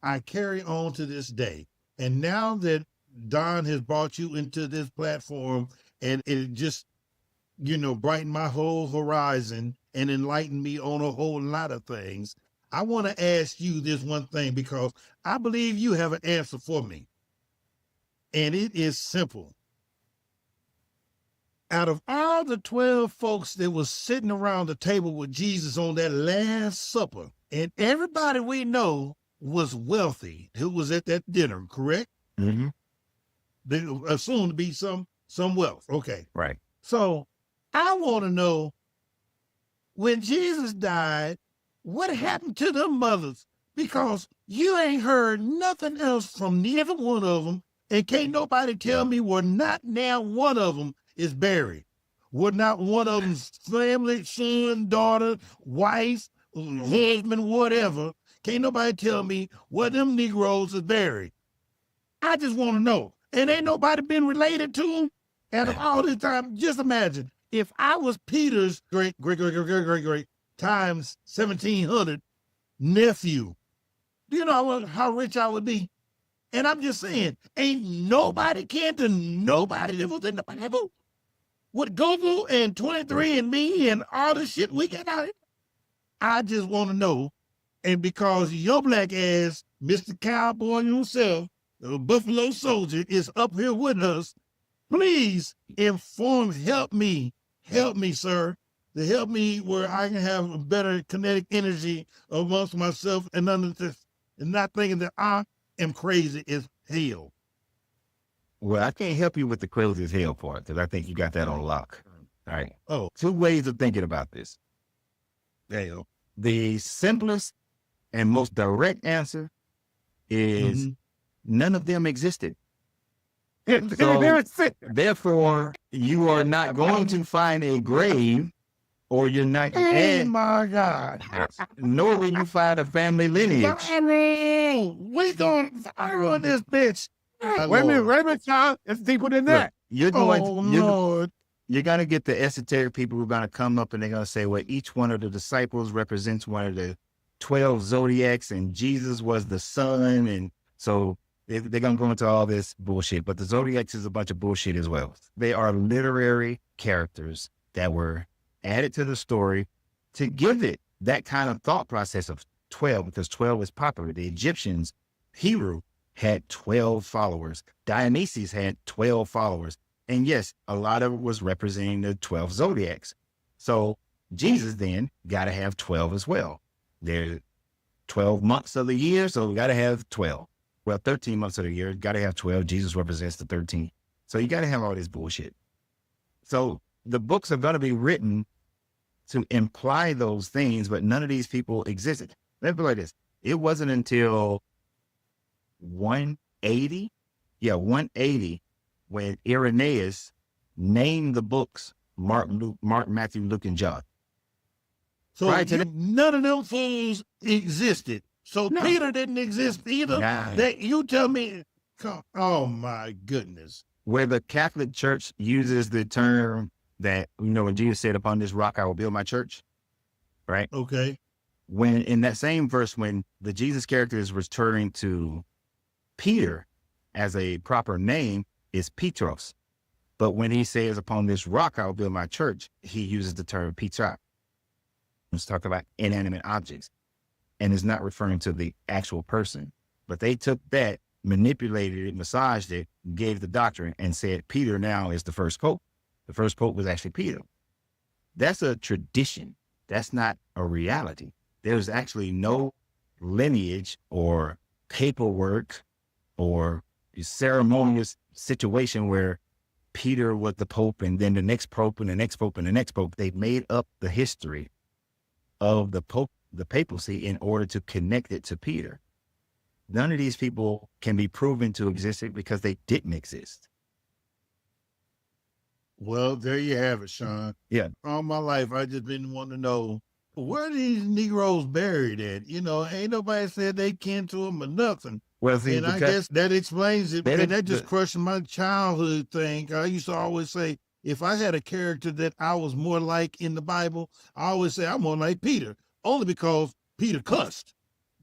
S2: I carry on to this day, and now that Don has brought you into this platform and it just, brightened my whole horizon and enlightened me on a whole lot of things, I want to ask you this one thing because I believe you have an answer for me. And it is simple. Out of all the 12 folks that was sitting around the table with Jesus on that Last Supper, and everybody we know was wealthy who was at that dinner, correct?
S1: Mm-hmm.
S2: They assumed to be some wealth. Okay.
S1: Right.
S2: So I want to know, when Jesus died, what happened to them mothers? Because you ain't heard nothing else from neither one of them, and can't nobody tell me where not now one of them is buried. Where not one of them's family, son, daughter, wife, husband, whatever. Can't nobody tell me where them Negroes is buried. I just want to know. And ain't nobody been related to them. And of all this time, just imagine if I was Peter's great times 1700 nephew. Do you know how rich I would be? And I'm just saying, ain't nobody can to nobody that was in the Bible. With Google and 23andMe and all the shit we got out here. I just want to know. And because your black ass, Mr. Cowboy himself, the Buffalo Soldier, is up here with us, please help me, sir, to help me where I can have a better kinetic energy amongst myself and not thinking that I am crazy as hell.
S1: Well, I can't help you with the crazy as hell part because I think you got that on lock. All right.
S2: Oh.
S1: 2 ways of thinking about this.
S2: Hell.
S1: The simplest and most direct answer is none of them existed. So, therefore, you are not going to find a grave, or you're not.
S2: Oh my God!
S1: Nor will you find a family lineage.
S2: We gonna fire on this bitch.
S4: Wait a minute, John. It's deeper than that.
S1: Look, you're going to get the esoteric people who are going to come up and they're going to say, well, each one of the disciples represents one of the 12 zodiacs and Jesus was the sun. And so they're going to go into all this bullshit. But the zodiacs is a bunch of bullshit as well. They are literary characters that were added to the story to give it that kind of thought process of 12, because 12 is popular. The Egyptians, Hero, had 12 followers. Dionysius had 12 followers. And yes, a lot of it was representing the 12 zodiacs. So Jesus then got to have 12 as well. There's 12 months of the year, so we got to have 12. Well, 13 months of the year, got to have 12. Jesus represents the 13. So you got to have all this bullshit. So the books are going to be written to imply those things, but none of these people existed. Let me put it like this. It wasn't until 180, when Irenaeus named the books Mark, Matthew, Luke, and John.
S2: So none of them fools existed. So no. Peter didn't exist either.
S1: Nah.
S2: That you tell me. Oh my goodness.
S1: Where the Catholic Church uses the term that, when Jesus said, upon this rock I will build my church, right?
S2: Okay.
S1: When in that same verse, when the Jesus character is referring to Peter as a proper name, is Petros. But when he says, upon this rock I will build my church, he uses the term Petra. Let's talk about inanimate objects. And is not referring to the actual person. But they took that, manipulated it, massaged it, gave the doctrine, and said Peter now is the first pope. The first pope was actually Peter. That's a tradition. That's not a reality. There's actually no lineage or paperwork or ceremonious situation where Peter was the pope and then the next pope and the next pope and the next pope. They made up the history of the pope, the papacy, in order to connect it to Peter. None of these people can be proven to exist because they didn't exist.
S2: Well, there you have it, Sean.
S1: Yeah.
S2: All my life, I just been wanting to know, where are these Negroes buried at? Ain't nobody said they kin to them or nothing.
S1: Well, see,
S2: And I guess that explains it. And that just crushed my childhood thing. I used to always say, if I had a character that I was more like in the Bible, I always say I'm more like Peter, only because Peter cussed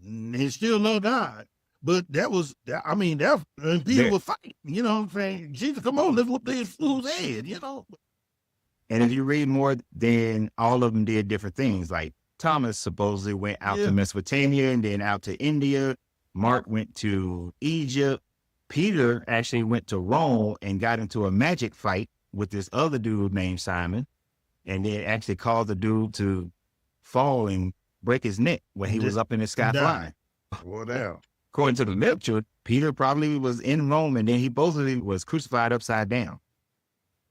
S2: and he still loved God. But that was, I mean, that and Peter was fighting, you know what I'm saying? Jesus, come on, let's whoop this fool's head, you know?
S1: And if you read more, then all of them did different things. Like Thomas supposedly went out to Mesopotamia and then out to India. Mark went to Egypt. Peter actually went to Rome and got into a magic fight with this other dude named Simon. And then actually caused the dude to fall and break his neck when he was up in the sky flying.
S4: Well, down.
S1: According to the literature, Peter probably was in Rome and then he supposedly was crucified upside down.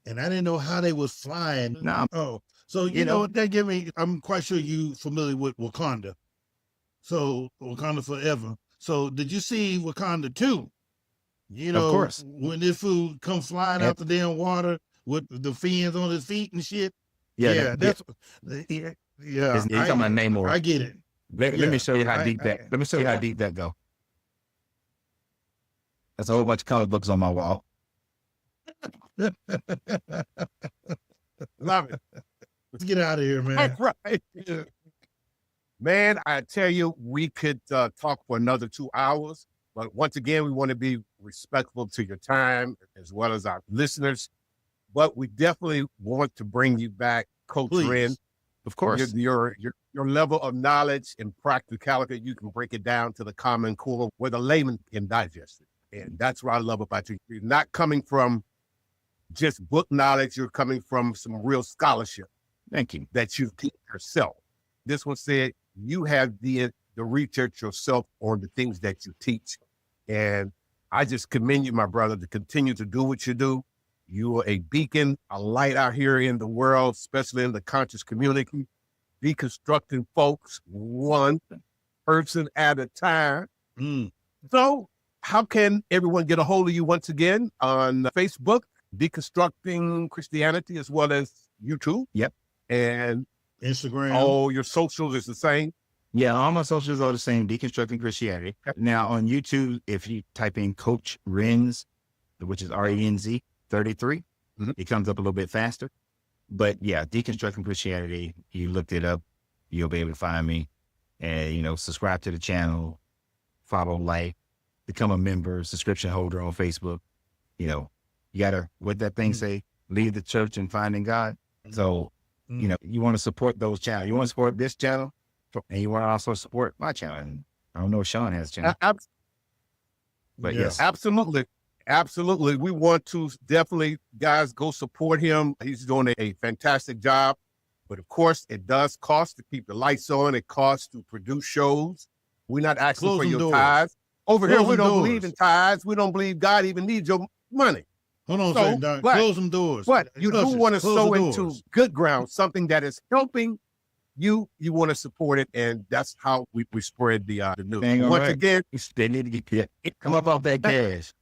S2: And I didn't know how they was flying.
S1: No.
S2: Oh, so you know what that give me? I'm quite sure you familiar with Wakanda. So Wakanda Forever. So did you see Wakanda 2? You know,
S1: of course.
S2: When this fool come flying out the damn water with the fins on his feet and shit.
S1: Yeah,
S2: that's
S1: you talking about Namor.
S2: I get it.
S1: Let me show you how deep that. Let me show you how deep that go. That's a whole bunch of comic books on my wall.
S2: Love it. Let's get out of here, man.
S4: All right. Man, I tell you, we could talk for another 2 hours, but once again, we want to be respectful to your time as well as our listeners. But we definitely want to bring you back, Coach Renz.
S1: Of course.
S4: Your level of knowledge and practicality, you can break it down to the common core where the layman can digest it. And that's what I love about you. You're not coming from just book knowledge. You're coming from some real scholarship.
S1: Thank you.
S4: That you teach yourself. This one said you have the research yourself on the things that you teach. And I just commend you, my brother, to continue to do what you do. You are a beacon, a light out here in the world, especially in the conscious community, deconstructing folks one person at a time. So how can everyone get a hold of you once again on Facebook, Deconstructing Christianity, as well as YouTube?
S1: Yep.
S4: And
S2: Instagram.
S4: All your socials is the same?
S1: Yeah, all my socials are the same, Deconstructing Christianity. Now on YouTube, if you type in Coach Renz, which is RENZ 33, it comes up a little bit faster. But yeah, Deconstructing Christianity, you looked it up, you'll be able to find me. And, subscribe to the channel, follow, like, become a member, subscription holder on Facebook. You gotta, what that thing say, leave the church and finding God. So, you want to support those channels. You want to support this channel, and you want to also support my channel. And I don't know if Sean has a channel. But yes.
S4: Absolutely. Absolutely. We want to definitely, guys, go support him. He's doing a fantastic job. But of course, it does cost to keep the lights on. It costs to produce shows. We're not asking for your tithes. Over here, we don't believe in tithes. We don't believe God even needs your money.
S2: Hold on a second, Doc. Close them doors.
S4: But you do want to sow into good ground, something that is helping you. You want to support it, and that's how we spread the news. Once again,
S1: they need to get come up off that cash.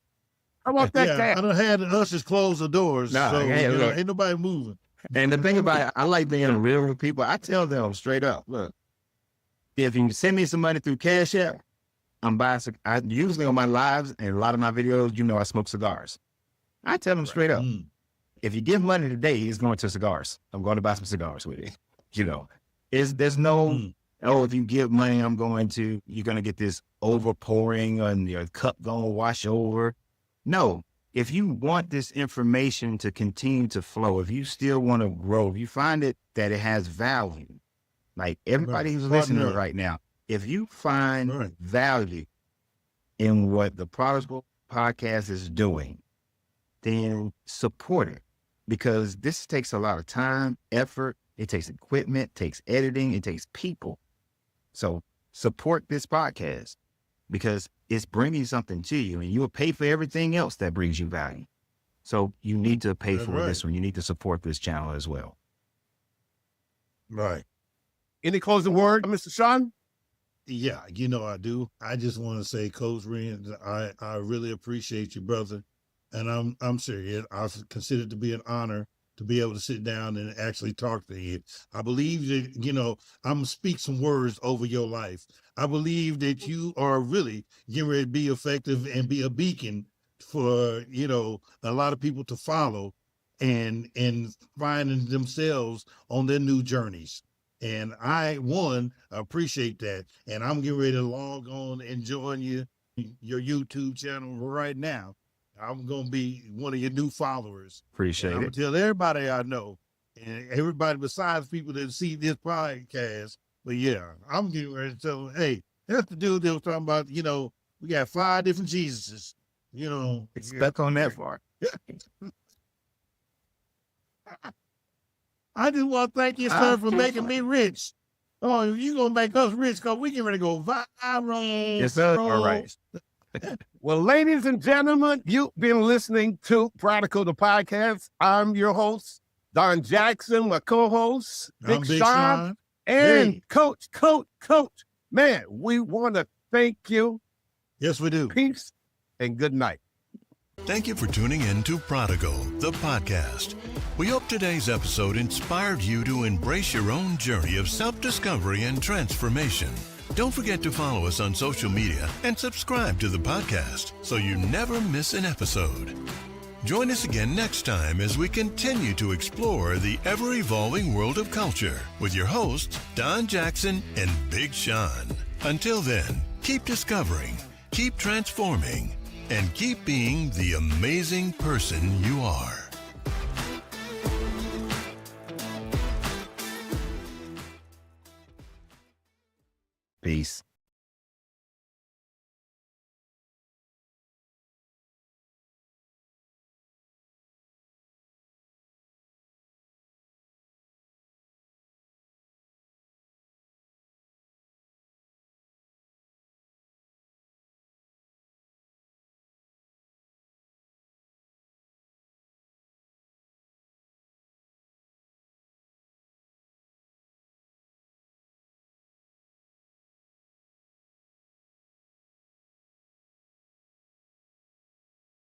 S4: Come off that cash.
S2: I done had the ushers close the doors, so ain't nobody moving.
S1: And the thing about it, I like being real with people. I tell them straight up, look, if you send me some money through Cash App, I'm buying. I usually on my lives and a lot of my videos, I smoke cigars. I tell them straight up, if you give money today, it's going to cigars. I'm going to buy some cigars with it. There's no, if you give money, you're going to get this overpouring and your cup going to wash over. No, if you want this information to continue to flow, if you still want to grow, if you find that it has value, like everybody who's listening right now, if you find value in what the Prodigal Podcast is doing, then support it, because this takes a lot of time, effort. It takes equipment, takes editing, it takes people. So support this podcast because it's bringing something to you, and you will pay for everything else that brings you value. So you need to pay for this one. You need to support this channel as well.
S2: Right.
S4: Any closing word, Mr. Sean?
S2: Yeah, I do. I just want to say, Coach Renz, I really appreciate you, brother. And I'm serious. I consider it to be an honor to be able to sit down and actually talk to you. I believe that, you know, I'm going to speak some words over your life. I believe that you are really getting ready to be effective and be a beacon for, you know, a lot of people to follow and finding themselves on their new journeys. And I appreciate that. And I'm getting ready to log on and join your YouTube channel right now. I'm going to be one of your new followers.
S1: Appreciate
S2: I'm
S1: it.
S2: going to tell everybody I know and everybody besides people that see this podcast. But yeah, I'm getting ready to tell them, hey, that's the dude that was talking about, you know, we got 5 different Jesuses, you know.
S1: Stuck on that part.
S2: I just want to thank you, sir, for making me rich. Oh, you going to make us rich because we get ready to go viral.
S1: Yes, sir. All right.
S4: Well, ladies and gentlemen, you've been listening to Prodigal the Podcast. I'm your host, Don Jackson, my co-host,
S2: I'm
S4: Big Sean, and
S2: Hey.
S4: Coach. Man, we want to thank you.
S2: Yes, we do.
S4: Peace and good night.
S3: Thank you for tuning in to Prodigal, the podcast. We hope today's episode inspired you to embrace your own journey of self-discovery and transformation. Don't forget to follow us on social media and subscribe to the podcast so you never miss an episode. Join us again next time as we continue to explore the ever-evolving world of culture with your hosts, Don Jackson and Big Sean. Until then, keep discovering, keep transforming, and keep being the amazing person you are.
S1: Peace.